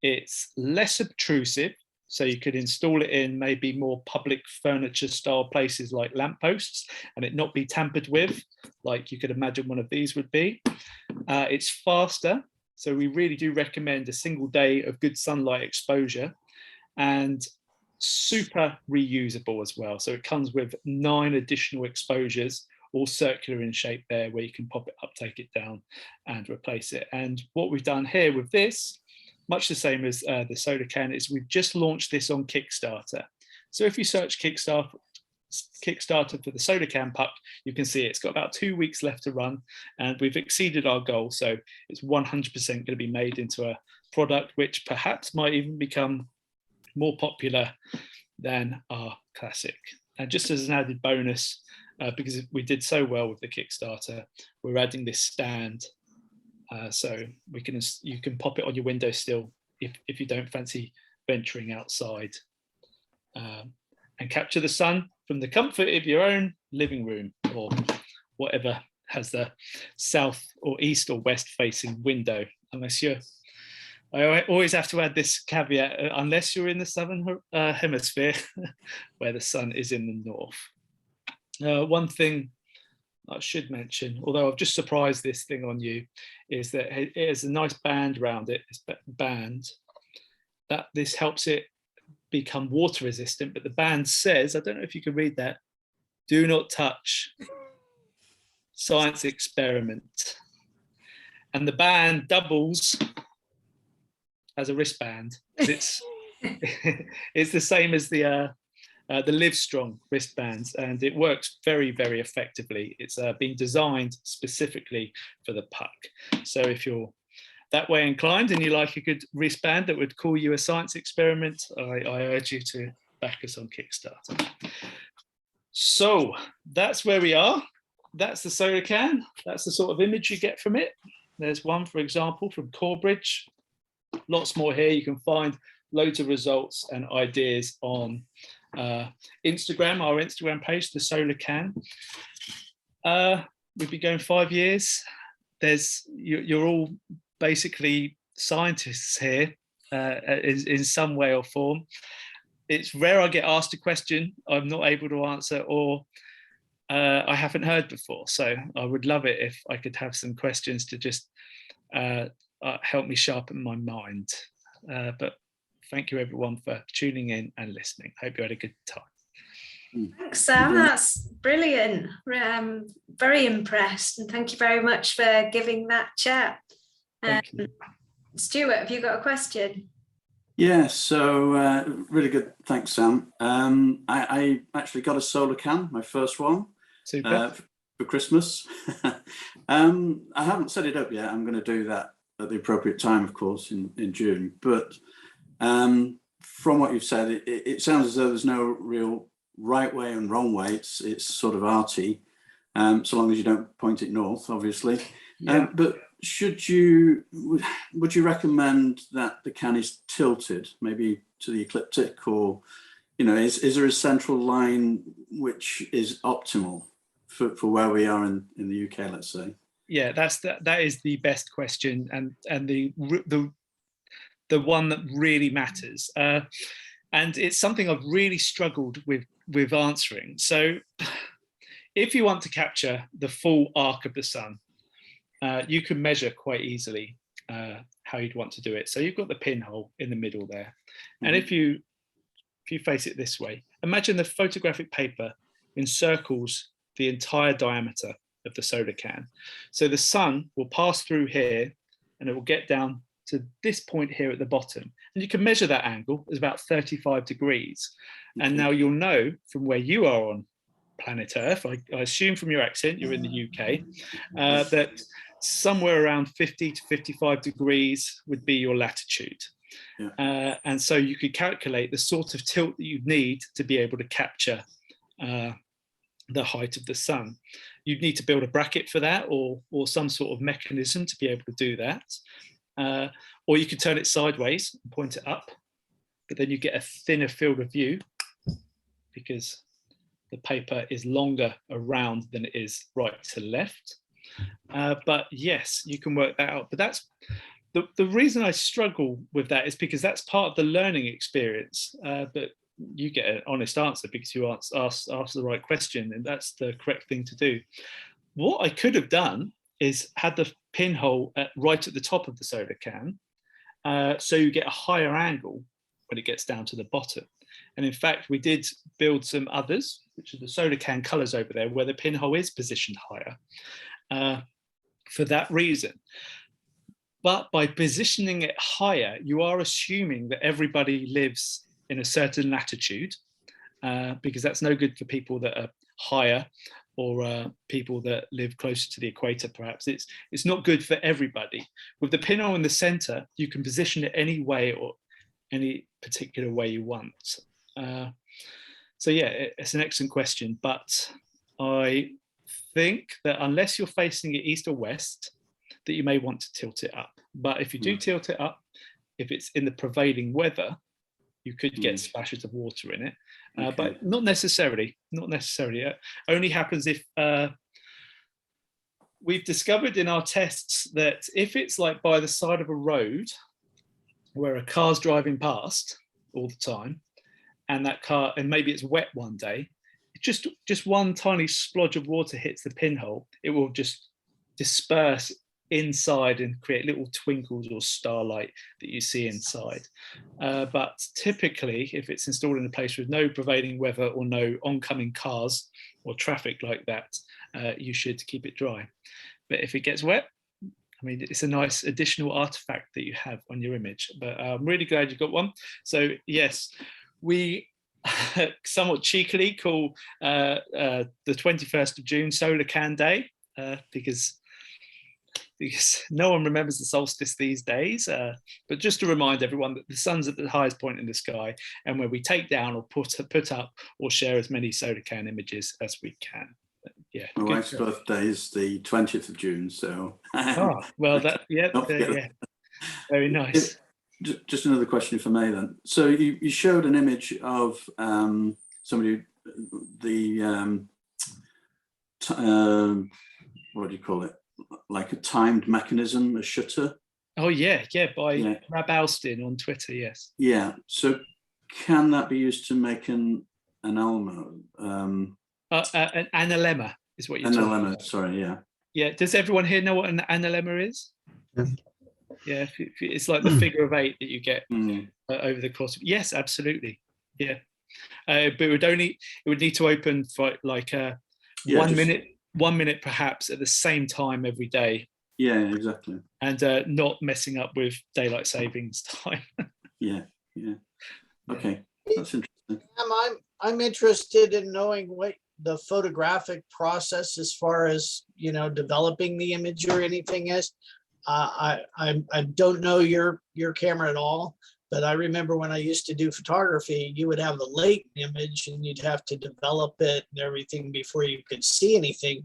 C: it's less obtrusive, so you could install it in maybe more public furniture style places like lampposts and it not be tampered with, like you could imagine one of these would be. It's faster, so we really do recommend a single day of good sunlight exposure, and super reusable as well. So it comes with 9 additional exposures, all circular in shape there, where you can pop it up, take it down and replace it. And what we've done here with this, much the same as the Solarcan, is we've just launched this on Kickstarter. So if you search Kickstarter for the Solarcan Puck, you can see it's got about 2 weeks left to run, and we've exceeded our goal. So it's 100% going to be made into a product which perhaps might even become more popular than our classic. And just as an added bonus, because we did so well with the Kickstarter, we're adding this stand. So you can pop it on your windowsill if you don't fancy venturing outside, and capture the sun from the comfort of your own living room or whatever has the south or east or west facing window, unless you're, I always have to add this caveat, unless you're in the southern hemisphere where the sun is in the north. One thing I should mention, although I've just surprised this thing on you, is that it has a nice band around it. It's band, that this helps it become water resistant. But the band says, I don't know if you can read that, do not touch, science experiment. And the band doubles as a wristband. It's it's the same as the Livestrong wristbands, and it works very, very effectively. It's been designed specifically for the puck. So if you're that way inclined and you like a good wristband that would call you a science experiment, I urge you to back us on Kickstarter. So that's where we are. That's the Solarcan. That's the sort of image you get from it. There's one, for example, from Corbridge. Lots more here. You can find loads of results and ideas on Instagram, our Instagram page, the Solarcan. We've been going 5 years. You're all basically scientists here in some way or form. It's rare I get asked a question I'm not able to answer, or I haven't heard before. So I would love it if I could have some questions to just help me sharpen my mind. But thank you everyone for tuning in and listening. Hope you had a good time.
A: Thanks, Sam. That's brilliant. Very impressed, and thank you very much for giving that chat. Stuart, have you got a question?
D: Yeah, so really good. Thanks, Sam. I actually got a Solarcan, my first one, for Christmas. I haven't set it up yet. I'm going to do that at the appropriate time, of course, in June. But from what you've said, it sounds as though there's no real right way and wrong way. It's sort of arty, so long as you don't point it north, obviously.
C: Yeah.
D: But would you recommend that the can is tilted, maybe to the ecliptic, or is there a central line which is optimal for where we are in the UK, let's say?
C: Yeah, that is the best question, and the one that really matters, and it's something I've really struggled with answering. So if you want to capture the full arc of the sun, you can measure quite easily how you'd want to do it. So you've got the pinhole in the middle there, and if you face it this way, imagine the photographic paper encircles the entire diameter of the Solarcan. So the sun will pass through here, and it will get down to this point here at the bottom, and you can measure that angle as about 35 degrees. And now you'll know from where you are on planet Earth, I assume from your accent you're in the UK, that somewhere around 50 to 55 degrees would be your latitude. Yeah. And so you could calculate the sort of tilt that you'd need to be able to capture the height of the sun. You'd need to build a bracket for that, or some sort of mechanism to be able to do that. Or you could turn it sideways and point it up, but then you get a thinner field of view because the paper is longer around than it is right to left. But yes, you can work that out. But that's the reason I struggle with that is because that's part of the learning experience. But you get an honest answer because you asked the right question, and that's the correct thing to do. What I could have done is had the pinhole right at the top of the Solarcan, so you get a higher angle when it gets down to the bottom. And in fact, we did build some others, which are the Solarcan colours over there, where the pinhole is positioned higher for that reason. But by positioning it higher, you are assuming that everybody lives in a certain latitude, because that's no good for people that are higher or people that live closer to the equator, perhaps. It's not good for everybody. With the pinhole in the center, you can position it any way or any particular way you want. So yeah, it's an excellent question, but I think that unless you're facing it east or west, that you may want to tilt it up. But if you do tilt it up, if it's in the prevailing weather, you could get splashes of water in it, but not necessarily. It only happens if we've discovered in our tests that if it's like by the side of a road where a car's driving past all the time, and that car, and maybe it's wet one day, just one tiny splodge of water hits the pinhole, it will just disperse inside and create little twinkles or starlight that you see inside. But typically, if it's installed in a place with no prevailing weather or no oncoming cars or traffic like that, you should keep it dry. But if it gets wet, I mean, it's a nice additional artifact that you have on your image. But I'm really glad you got one. So yes, we somewhat cheekily call the 21st of June Solarcan Day because no one remembers the solstice these days. But just to remind everyone that the sun's at the highest point in the sky, and where we take down or put up or share as many Solarcan images as we can. Yeah.
D: My wife's birthday is the 20th of June, so.
C: Well, that yeah, very nice.
D: Just another question for me then. So you showed an image of somebody, the what do you call it? Like a timed mechanism, a shutter.
C: Oh yeah, by Rab Alston on Twitter. Yes.
D: Yeah. So can that be used to make an Elmo?
C: An analemma is what you're talking about.
D: Sorry. Yeah.
C: Yeah. Does everyone here know what an analemma is?
B: Yes.
C: Yeah, it's like the figure of 8 that you get over the course of. Yes, absolutely. Yeah, but it would need to open for like 1 minute perhaps at the same time every day.
D: Yeah, exactly.
C: And not messing up with daylight savings time.
D: Yeah. Okay, that's interesting.
E: I'm interested in knowing what the photographic process as far as, developing the image or anything is. I don't know your camera at all, but I remember when I used to do photography, you would have the latent image and you'd have to develop it and everything before you could see anything.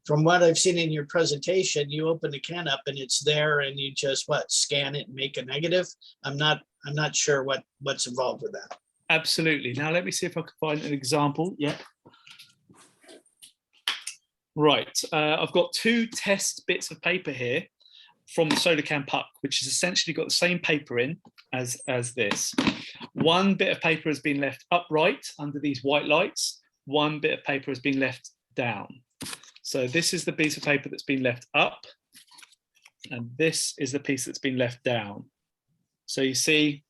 E: From what I've seen in your presentation, you open the can up and it's there and you just scan it and make a negative. I'm not sure what's involved with that.
C: Absolutely. Now let me see if I can find an example. Yeah. Right. I've got 2 test bits of paper here from the Solarcan Puck, which has essentially got the same paper in as this. One bit of paper has been left upright under these white lights. One bit of paper has been left down. So this is the piece of paper that's been left up, and this is the piece that's been left down. So you see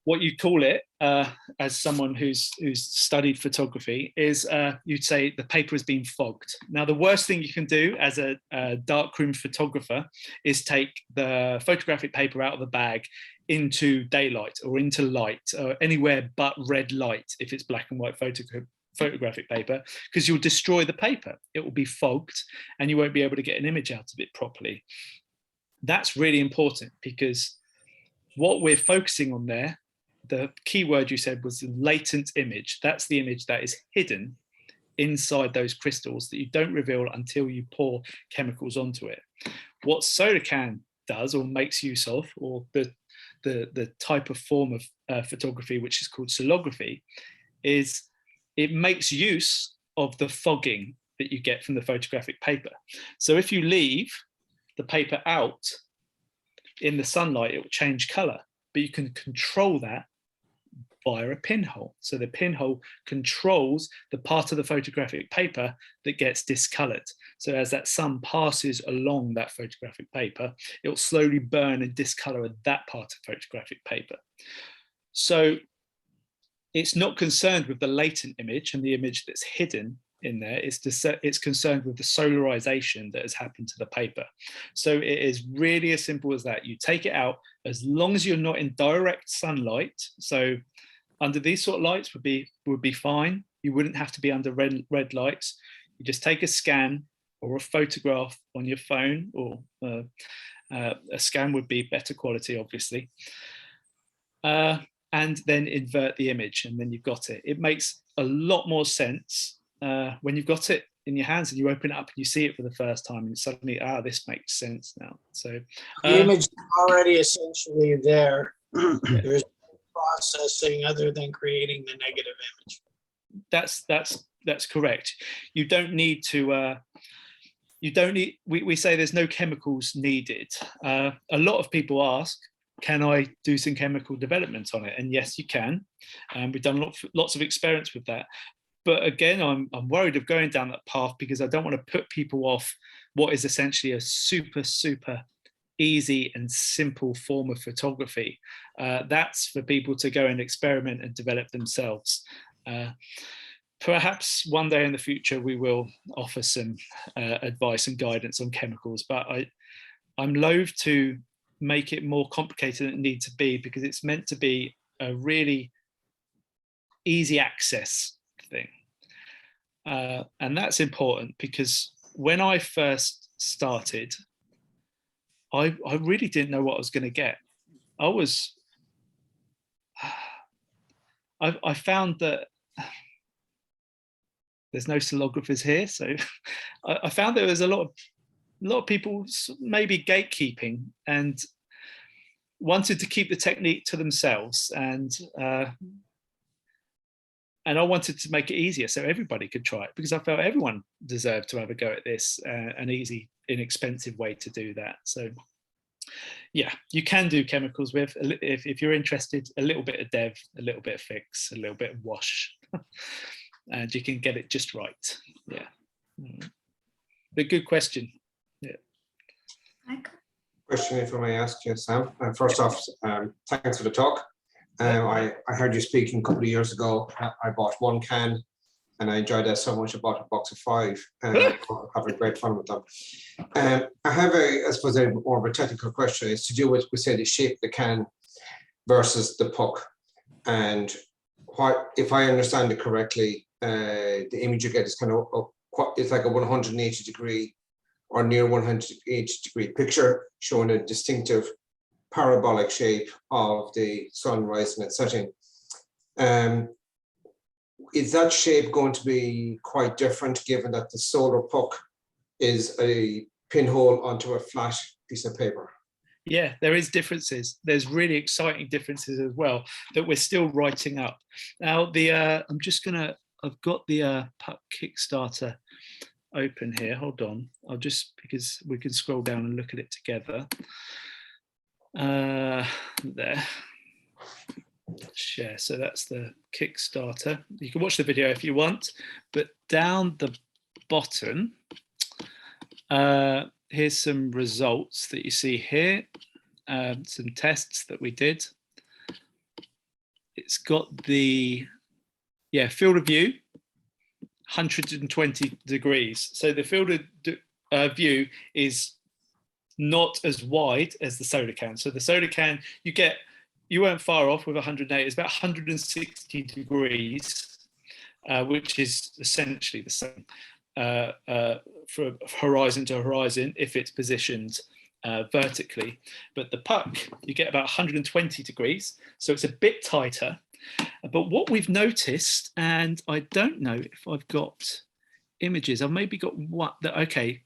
C: what you call it, as someone who's studied photography, is you'd say the paper has been fogged. Now, the worst thing you can do as a darkroom photographer is take the photographic paper out of the bag into daylight or into light, or anywhere but red light if it's black and white photographic paper, because you'll destroy the paper. It will be fogged and you won't be able to get an image out of it properly. That's really important, because what we're focusing on there, the key word you said was the latent image. That's the image that is hidden inside those crystals that you don't reveal until you pour chemicals onto it. What Solarcan does, or makes use of, or the type of form of photography which is called solography, is it makes use of the fogging that you get from the photographic paper. So if you leave the paper out in the sunlight, it will change color, but you can control that via a pinhole. So the pinhole controls the part of the photographic paper that gets discolored. So as that sun passes along that photographic paper, it will slowly burn and discolor that part of photographic paper. So it's not concerned with the latent image and the image that's hidden in there. It's concerned with the solarization that has happened to the paper. So it is really as simple as that. You take it out, as long as you're not in direct sunlight. So under these sort of lights would be fine. You wouldn't have to be under red lights. You just take a scan or a photograph on your phone, or a scan would be better quality, obviously, and then invert the image, and then you've got it. It makes a lot more sense when you've got it in your hands and you open it up and you see it for the first time, and suddenly, this makes sense now. So
E: the image is already essentially there. There's processing other than creating the negative image.
C: That's correct. You don't need to. We say there's no chemicals needed. A lot of people ask, can I do some chemical development on it? And yes, you can. We've done lots of experience with that. But again, I'm worried of going down that path, because I don't want to put people off what is essentially a super easy and simple form of photography. That's for people to go and experiment and develop themselves. Perhaps one day in the future we will offer some advice and guidance on chemicals, but I'm loath to make it more complicated than it needs to be, because it's meant to be a really easy access thing. And that's important, because when I first started, I really didn't know what I was going to get. I found that there's no sonographers here, so I found there was a lot of people maybe gatekeeping and wanted to keep the technique to themselves, and I wanted to make it easier so everybody could try it, because I felt everyone deserved to have a go at this, an easy, inexpensive way to do that. So yeah, you can do chemicals with, if you're interested, a little bit of dev, a little bit of fix, a little bit of wash, and you can get it just right. Yeah. But good question. Yeah.
F: Question, if I may ask you, Sam. First off, thanks for the talk. I heard you speaking a couple of years ago. I bought one can and I enjoyed that so much. I bought a box of 5 and having great fun with them. I have I suppose, more of a technical question. It's to do with, we say, the shape of the can versus the puck. And what, if I understand it correctly, the image you get is kind of, it's like a 180 degree or near 180 degree picture showing a distinctive parabolic shape of the sun rising and setting. Is that shape going to be quite different, given that the solar puck is a pinhole onto a flat piece of paper?
C: Yeah, there is differences. There's really exciting differences as well that we're still writing up. Now, I'm just gonna, I've got the puck Kickstarter open here. Hold on, I'll just, because we can scroll down and look at it together. There. Share. So that's the Kickstarter. You can watch the video if you want, but down the bottom, here's some results that you see here. Some tests that we did. It's got the field of view, 120 degrees. So the field of view is not as wide as the Solarcan. So the Solarcan, you weren't far off with 108. It's about 160 degrees, which is essentially the same for horizon to horizon if it's positioned vertically. But the puck, you get about 120 degrees, so it's a bit tighter. But what we've noticed, and I don't know if I've got images, I've maybe got what, okay.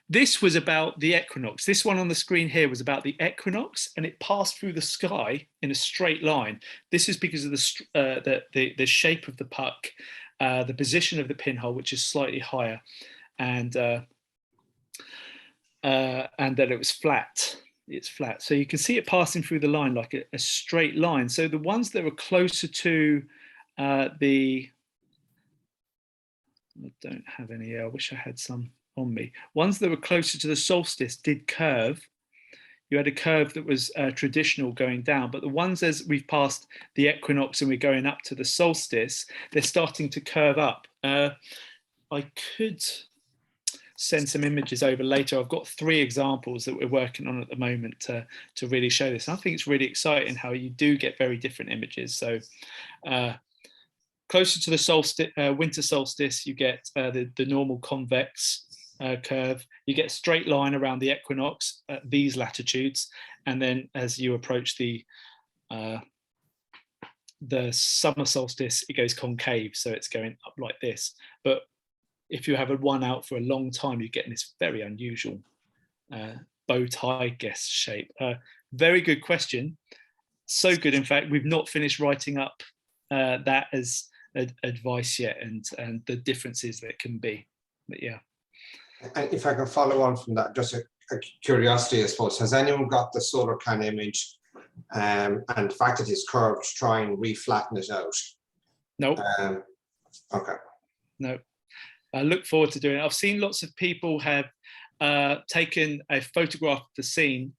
C: This was about the equinox. This one on the screen here was about the equinox, and it passed through the sky in a straight line. This is because of the shape of the puck, the position of the pinhole, which is slightly higher, and that it was flat. It's flat. So you can see it passing through the line like a straight line. So the ones that were closer to I don't have any here. I wish I had some on me. Ones that were closer to the solstice did curve. You had a curve that was traditional going down, but the ones as we've passed the equinox and we're going up to the solstice, they're starting to curve up. I could send some images over later. I've got 3 examples that we're working on at the moment to really show this. And I think it's really exciting how you do get very different images. So closer to the solstice, winter solstice, you get the normal convex curve. You get a straight line around the equinox at these latitudes, and then as you approach the summer solstice, it goes concave, so it's going up like this. But if you have one out for a long time, you're getting this very unusual bow tie guess shape. Very good question. So good, in fact, we've not finished writing up that as advice yet, and the differences that can be. But yeah.
F: And if I can follow on from that, just a curiosity, I suppose, has anyone got the Solarcan image and the fact that it's curved to try and re-flatten it out?
C: No.
F: Okay.
C: No. I look forward to doing it. I've seen lots of people have taken a photograph of the scene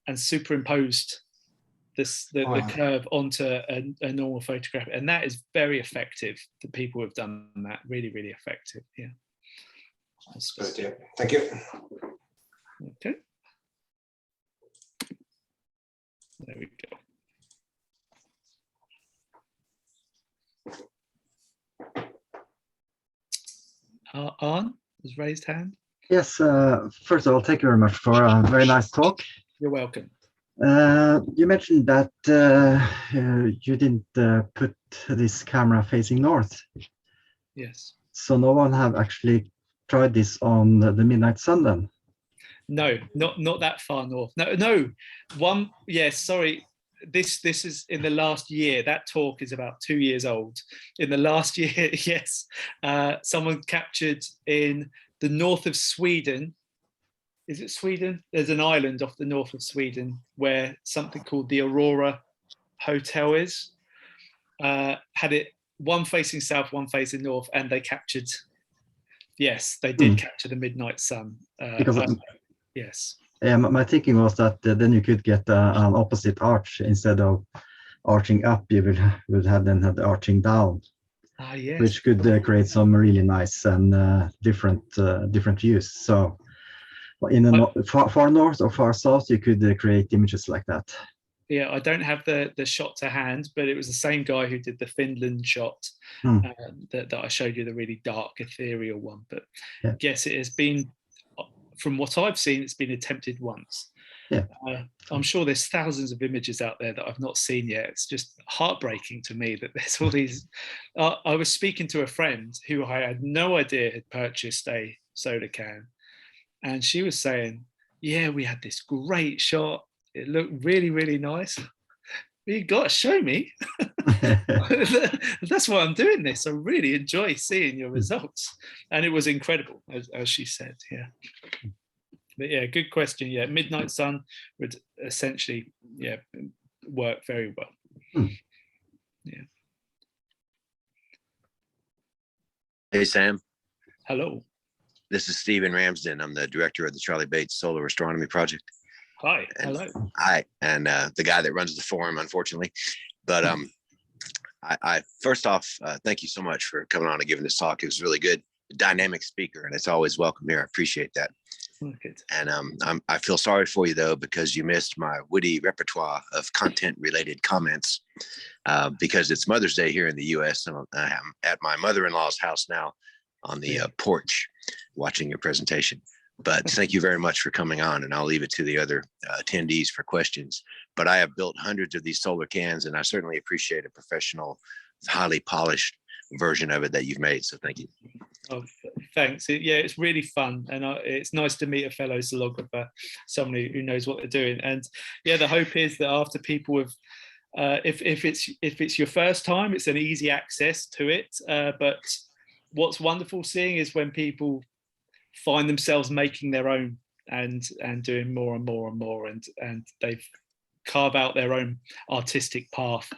C: and superimposed the curve onto a normal photograph, and that is very effective. The people who have done that, really, really effective. Yeah.
F: That's good. Yeah. Thank you.
C: Okay. There we go. Arne has raised hand.
G: Yes, first of all, thank you very much for a very nice talk.
C: You're welcome.
G: You mentioned that you didn't put this camera facing north.
C: Yes.
G: So no one have actually tried this on the midnight sun then?
C: No, not that far north. No. One. Yes. Sorry. This is in the last year. That talk is about 2 years old. In the last year, yes, someone captured in the north of Sweden. Is it Sweden? There's an island off the north of Sweden where something called the Aurora Hotel is. Had it one facing south, one facing north, and they captured. Yes, they did capture the midnight sun. Yes.
G: Yeah, my thinking was that then you could get an opposite arch instead of arching up. You would have then had the arching down,
C: yes.
G: Which could create some really nice and different views. So, in the far north or far south, you could create images like that.
C: Yeah, I don't have the shot to hand, but it was the same guy who did the Finland shot that I showed you, the really dark, ethereal one. But yes, it has been. From what I've seen, it's been attempted once.
G: Yeah.
C: I'm sure there's thousands of images out there that I've not seen yet. It's just heartbreaking to me that there's all these. I was speaking to a friend who I had no idea had purchased a Solarcan, and she was saying, "Yeah, we had this great shot. It looked really, really nice. You got to show me." That's why I'm doing this. I really enjoy seeing your results, and it was incredible, as she said. Yeah, but yeah, good question. Yeah, midnight sun would essentially work very well. Yeah.
H: Hey Sam.
C: Hello.
H: This is Stephen Ramsden. I'm the director of the Charlie Bates Solar Astronomy Project.
C: Hi. Hello.
H: Hi, and the guy that runs the forum, unfortunately. But I first off, thank you so much for coming on and giving this talk. It was really good, dynamic speaker, and it's always welcome here. I appreciate that.
C: Good.
H: And I feel sorry for you though, because you missed my witty repertoire of content-related comments because it's Mother's Day here in the U.S. and I'm at my mother-in-law's house now on the porch watching your presentation. But thank you very much for coming on, and I'll leave it to the other attendees for questions. But I have built hundreds of these solar cans, and I certainly appreciate a professional, highly polished version of it that you've made. So thank you.
C: Oh, thanks. Yeah, it's really fun, and it's nice to meet a fellow solographer, someone who knows what they're doing. And yeah, the hope is that after people have, if it's your first time, it's an easy access to it. But what's wonderful seeing is when people find themselves making their own and doing more and more and more, and they've carved out their own artistic path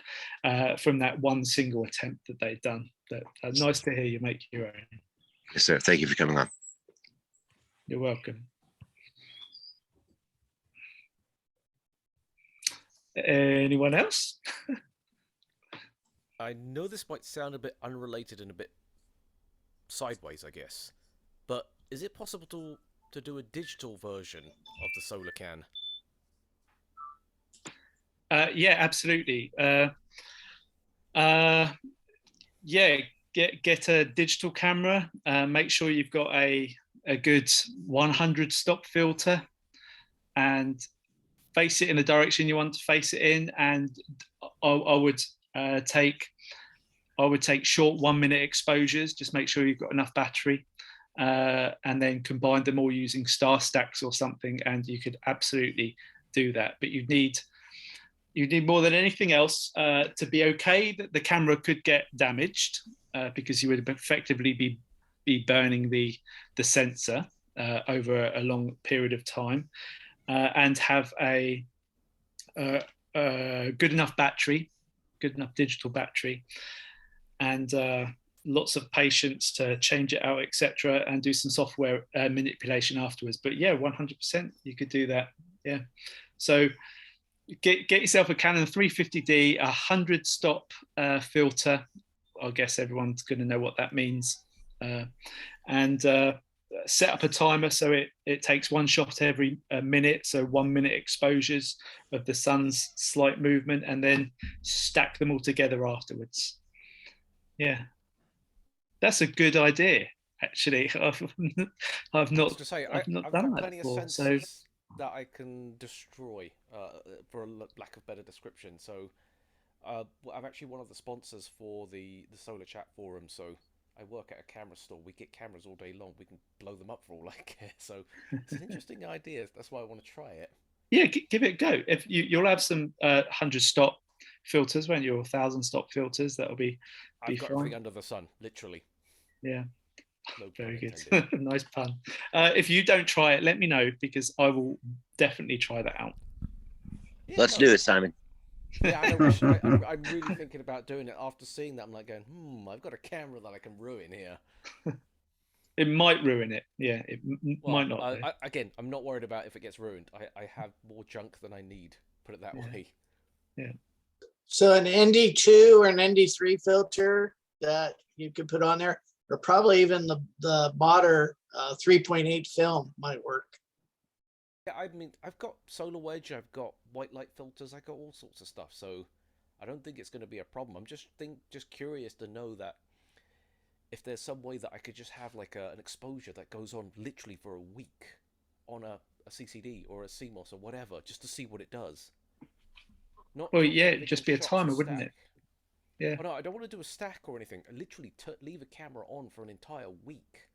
C: from that one single attempt that they've done. But nice to hear you make your own.
H: Yes, sir. Thank you for coming on.
C: You're welcome. Anyone else?
I: I know this might sound a bit unrelated and a bit sideways, I guess, but is it possible to do a digital version of the Solarcan?
C: Yeah, absolutely. Yeah, get a digital camera. Make sure you've got a good 100 stop filter, and face it in the direction you want to face it in. And I would take short 1 minute exposures. Just make sure you've got enough battery, and then combine them all using star stacks or something, and you could absolutely do that. But you need more than anything else to be okay that the camera could get damaged, because you would effectively be burning the sensor over a long period of time, and have a good enough battery, good enough digital battery, and lots of patience to change it out, etc., and do some software manipulation afterwards. But yeah, 100% you could do that. Yeah. So get yourself a Canon 350D, 100 stop filter. I guess everyone's going to know what that means. And set up a timer so it takes one shot every minute, so 1 minute exposures of the sun's slight movement, and then stack them all together afterwards. Yeah, that's a good idea. Actually, I've not done that
I: plenty
C: before.
I: Of sensors that I can destroy, for a lack of better description. So, I'm actually one of the sponsors for the Solarchat forum. So, I work at a camera store. We get cameras all day long. We can blow them up for all I care. So, it's an interesting idea. That's why I want to try it.
C: Yeah, give it a go. If you'll have some 100 stop filters, won't you? Or 1,000 stop filters. That'll be
I: I've got
C: fine.
I: everything under the sun, literally.
C: Yeah.
I: No
C: very good. Nice pun. If you don't try it, let me know, because I will definitely try that out.
H: Yeah, let's do it, Simon.
I: Yeah, I'm really thinking about doing it. After seeing that, I'm like going, I've got a camera that I can ruin here.
C: It might ruin it. Yeah, it might not.
I: Again, I'm not worried about if it gets ruined. I have more junk than I need, put it that way.
C: Yeah.
E: So an ND2 or an ND3 filter that you could put on there, or probably even the modder 3.8 film might work.
I: Yeah, I mean, I've got solar wedge, I've got white light filters, I've got all sorts of stuff, so I don't think it's going to be a problem. I'm just curious to know that if there's some way that I could just have like an exposure that goes on literally for a week on a CCD or a CMOS or whatever, just to see what it does.
C: Yeah, it'd just be a timer, wouldn't it? Yeah.
I: Oh, no, I don't want to do a stack or anything. I literally leave a camera on for an entire week.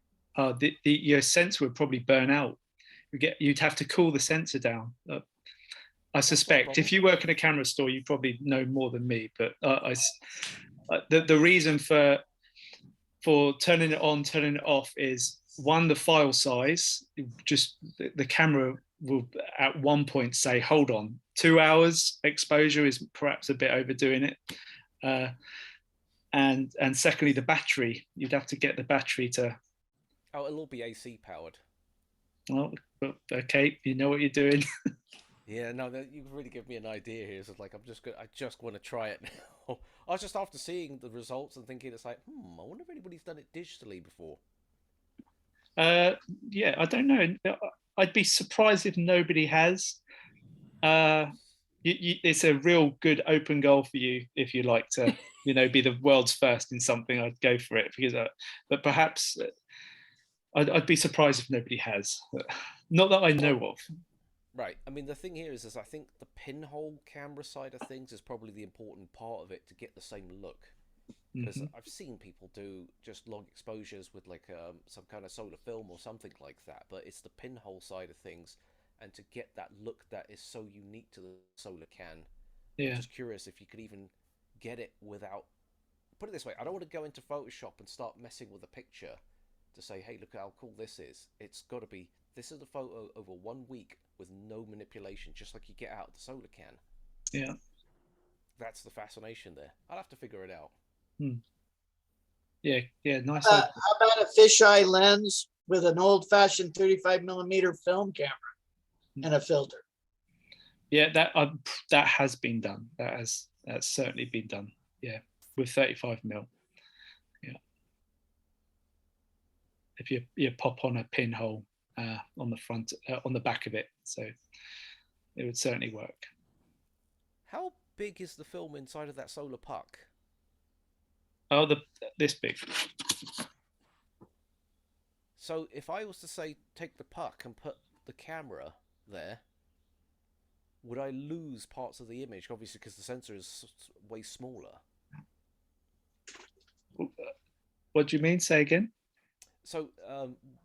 C: Your sensor would probably burn out. You'd have to cool the sensor down. I suspect if you work in a camera store, you probably know more than me. But the reason for turning it on, turning it off is, one, the file size. Just the camera will at one point say, "Hold on, 2 hours exposure is perhaps a bit overdoing it." And secondly, the battery. You'd have to get the battery to.
I: Oh, it'll all be AC powered.
C: Well, okay, you know what you're doing.
I: Yeah, no, you really give me an idea here. So it's like I just want to try it now. I was just after seeing the results and thinking, it's like, I wonder if anybody's done it digitally before.
C: Yeah, I don't know. I'd be surprised if nobody has. It's a real good open goal for you if you like to, be the world's first in something. I'd go for it, because, but perhaps. I'd be surprised if nobody has. Not that I know of.
I: Right. I mean, the thing here is I think the pinhole camera side of things is probably the important part of it to get the same look. Because I've seen people do just long exposures with like some kind of solar film or something like that. But it's the pinhole side of things, and to get that look that is so unique to the Solarcan. Yeah. I'm just curious if you could even get it without. Put it this way: I don't want to go into Photoshop and start messing with a picture to say, hey, look how cool this is. It's got to be, this is a photo over 1 week with no manipulation, just like you get out of the Solarcan.
C: Yeah.
I: That's the fascination there. I'll have to figure it out.
C: Yeah, nice.
E: How about a fisheye lens with an old-fashioned 35mm film camera and a filter?
C: Yeah, that has been done. That's certainly been done. Yeah, with 35mm. If you pop on a pinhole on the front, on the back of it, so it would certainly work.
I: How big is the film inside of that solar puck?
C: Oh, this big.
I: So if I was to say take the puck and put the camera there, would I lose parts of the image? Obviously, because the sensor is way smaller.
C: What do you mean? Say again.
I: So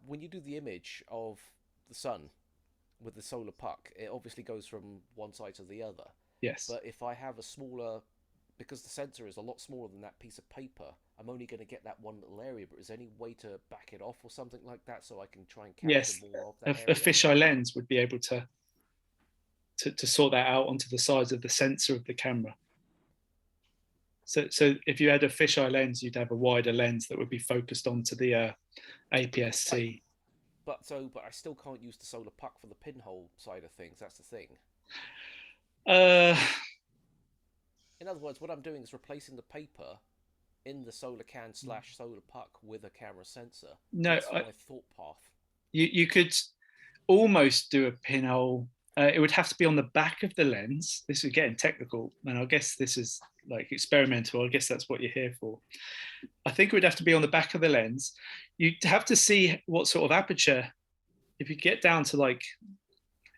I: when you do the image of the sun with the solar puck, it obviously goes from one side to the other.
C: Yes.
I: But if I have a smaller, because the sensor is a lot smaller than that piece of paper, I'm only going to get that one little area. But is there any way to back it off or something like that so I can try and capture more of that area? A
C: fisheye lens would be able to sort that out onto the sides of the sensor of the camera. So if you had a fisheye lens, you'd have a wider lens that would be focused onto the APS-C.
I: But I still can't use the solar puck for the pinhole side of things. That's the thing. In other words, what I'm doing is replacing the paper in the Solarcan / solar puck with a camera sensor.
C: No,
I: that's my thought path.
C: You could almost do a pinhole. It would have to be on the back of the lens. This is getting technical, and I guess this is like experimental. I guess that's what you're here for. I think it would have to be on the back of the lens. You'd have to see what sort of aperture. If you get down to like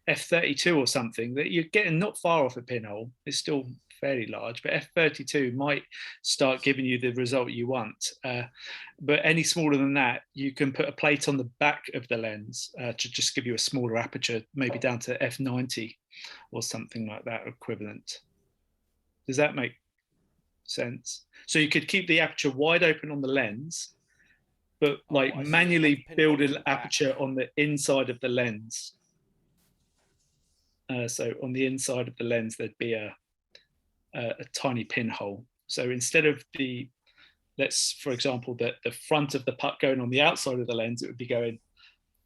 C: f32 or something, that you're getting not far off a pinhole. It's still fairly large, but f32 might start giving you the result you want. But any smaller than that, you can put a plate on the back of the lens to just give you a smaller aperture, maybe down to f90 or something like that equivalent. Does that make sense? So you could keep the aperture wide open on the lens, but like manually build an aperture on the inside of the lens. So on the inside of the lens, there'd be a tiny pinhole. So instead of for example, the front of the puck going on the outside of the lens, it would be going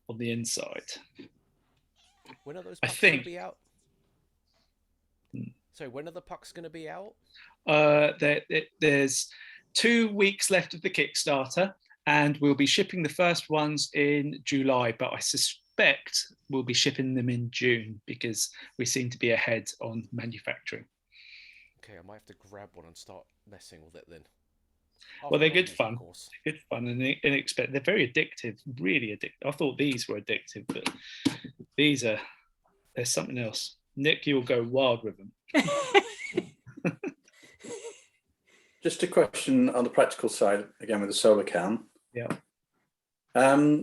C: on the inside.
I: When are those pucks going to be out? So when are the pucks going to be out?
C: There's 2 weeks left of the Kickstarter, and we'll be shipping the first ones in July, but I suspect we'll be shipping them in June because we seem to be ahead on manufacturing.
I: Okay, I might have to grab one and start messing with it then.
C: Well, they're good fun. Good fun and inexpensive. They're very addictive, really addictive. I thought these were addictive, but there's something else. Nick, you'll go wild with them.
D: Just a question on the practical side, again with the Solarcan.
C: Yeah.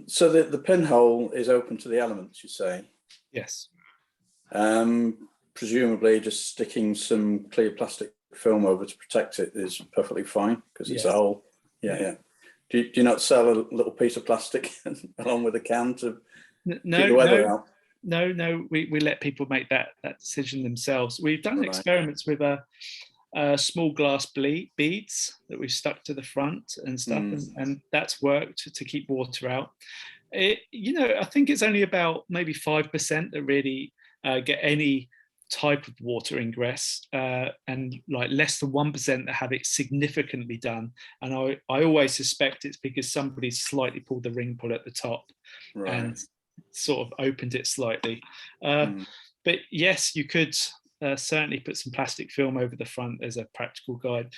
D: So the pinhole is open to the elements, you say?
C: Yes.
D: Presumably just sticking some clear plastic film over to protect it is perfectly fine because it's a hole. Yeah. Do you not sell a little piece of plastic along with a can to keep the weather out?
C: No. We let people make that decision themselves. We've done experiments with small glass beads that we've stuck to the front and stuff, and that's worked to keep water out. I think it's only about maybe 5% that really get any type of water ingress, and like less than 1% that have it significantly done. And I always suspect it's because somebody's slightly pulled the ring pull at the top and sort of opened it slightly. But yes, you could certainly put some plastic film over the front as a practical guide.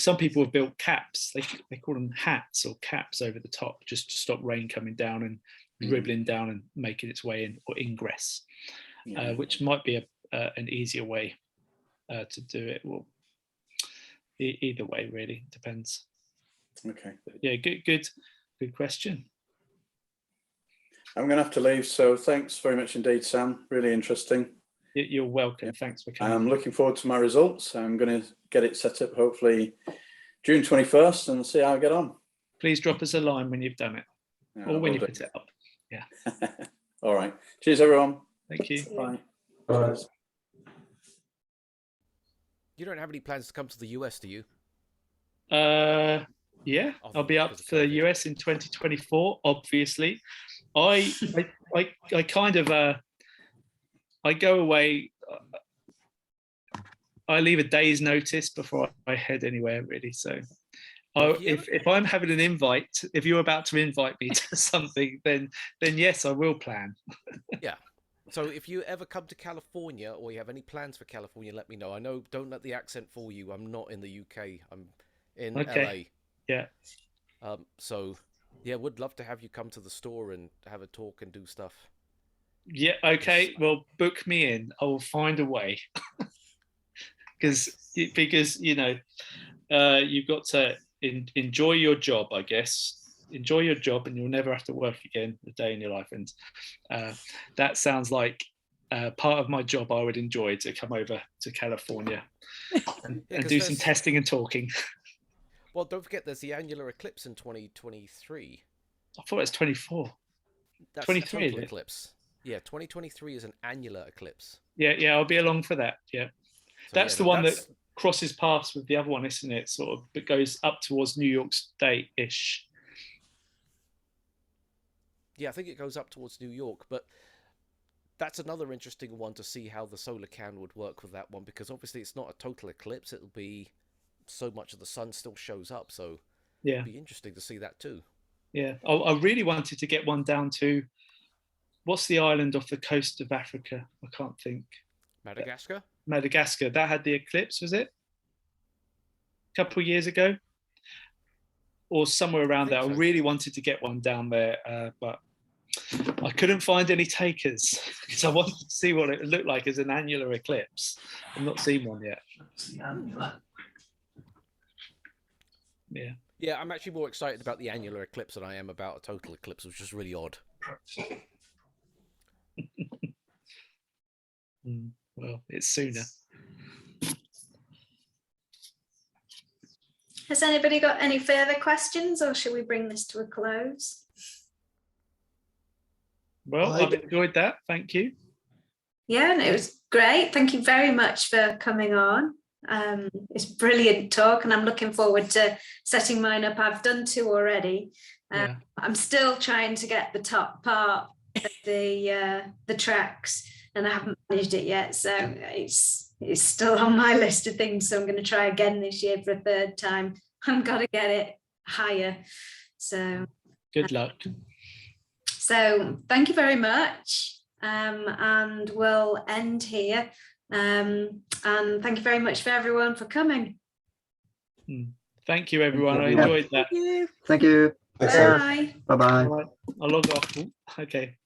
C: Some people have built caps. They call them hats or caps over the top just to stop rain coming down and dribbling down and making its way in, or ingress. Which might be an easier way to do it. Well, either way, really depends.
D: Okay.
C: But yeah, good question.
D: I'm going to have to leave, so thanks very much indeed, Sam. Really interesting.
C: You're welcome. Thanks for coming.
D: I'm looking forward to my results. I'm going to get it set up hopefully June 21st and see how I get on.
C: Please drop us a line when you've done it, or when you put it up. Yeah.
D: All right. Cheers, everyone.
C: Thank you.
D: Bye.
F: Bye.
I: You don't have any plans to come to the US, do you?
C: Yeah, I'll be up for the US in 2024. Obviously, I kind of I go away. I leave a day's notice before I head anywhere, really. So, if I'm having an invite, if you're about to invite me to something, then yes, I will plan.
I: Yeah. So if you ever come to California or you have any plans for California, let me know. I know, don't let the accent fool you. I'm not in the UK. I'm in LA.
C: Yeah.
I: So, yeah, would love to have you come to the store and have a talk and do stuff.
C: Yeah. Okay. Well, book me in. I will find a way. because you've got to enjoy your job, I guess. Enjoy your job and you'll never have to work again a day in your life. And that sounds like part of my job I would enjoy, to come over to California and do some testing and talking.
I: Well, don't forget there's the annular eclipse in 2023. I
C: thought it was 24.
I: That's
C: 23
I: a total eclipse. Yeah, 2023 is an annular eclipse.
C: Yeah, I'll be along for that. Yeah. So that's the one that crosses paths with the other one, isn't it? Sort of, it goes up towards New York State-ish.
I: Yeah, I think it goes up towards New York, but that's another interesting one to see how the Solarcan would work with that one, because obviously it's not a total eclipse. It'll be so much of the sun still shows up, so
C: yeah,
I: it'll be interesting to see that too.
C: Yeah, I really wanted to get one down to, what's the island off the coast of Africa? I can't think.
I: Madagascar?
C: Madagascar. That had the eclipse, was it? A couple of years ago? Or somewhere around there. So. I really wanted to get one down there, but I couldn't find any takers because I wanted to see what it looked like as an annular eclipse. I've not seen one yet. Yeah.
I: Yeah, I'm actually more excited about the annular eclipse than I am about a total eclipse, which is really odd.
C: Well, it's sooner.
A: Has anybody got any further questions, or should we bring this to a close?
C: Well, I've enjoyed that. Thank you.
A: Yeah, and it was great. Thank you very much for coming on. It's brilliant talk, and I'm looking forward to setting mine up. I've done 2 already.
C: Yeah.
A: I'm still trying to get the top part of the tracks, and I haven't managed it yet. So it's still on my list of things. So I'm going to try again this year for a 3rd time. I've got to get it higher. So
C: good luck.
A: So thank you very much, and we'll end here. And thank you very much for everyone for coming.
C: Thank you, everyone. I enjoyed that.
G: Thank you.
A: Bye.
G: Bye-bye.
C: I'll log off. Okay.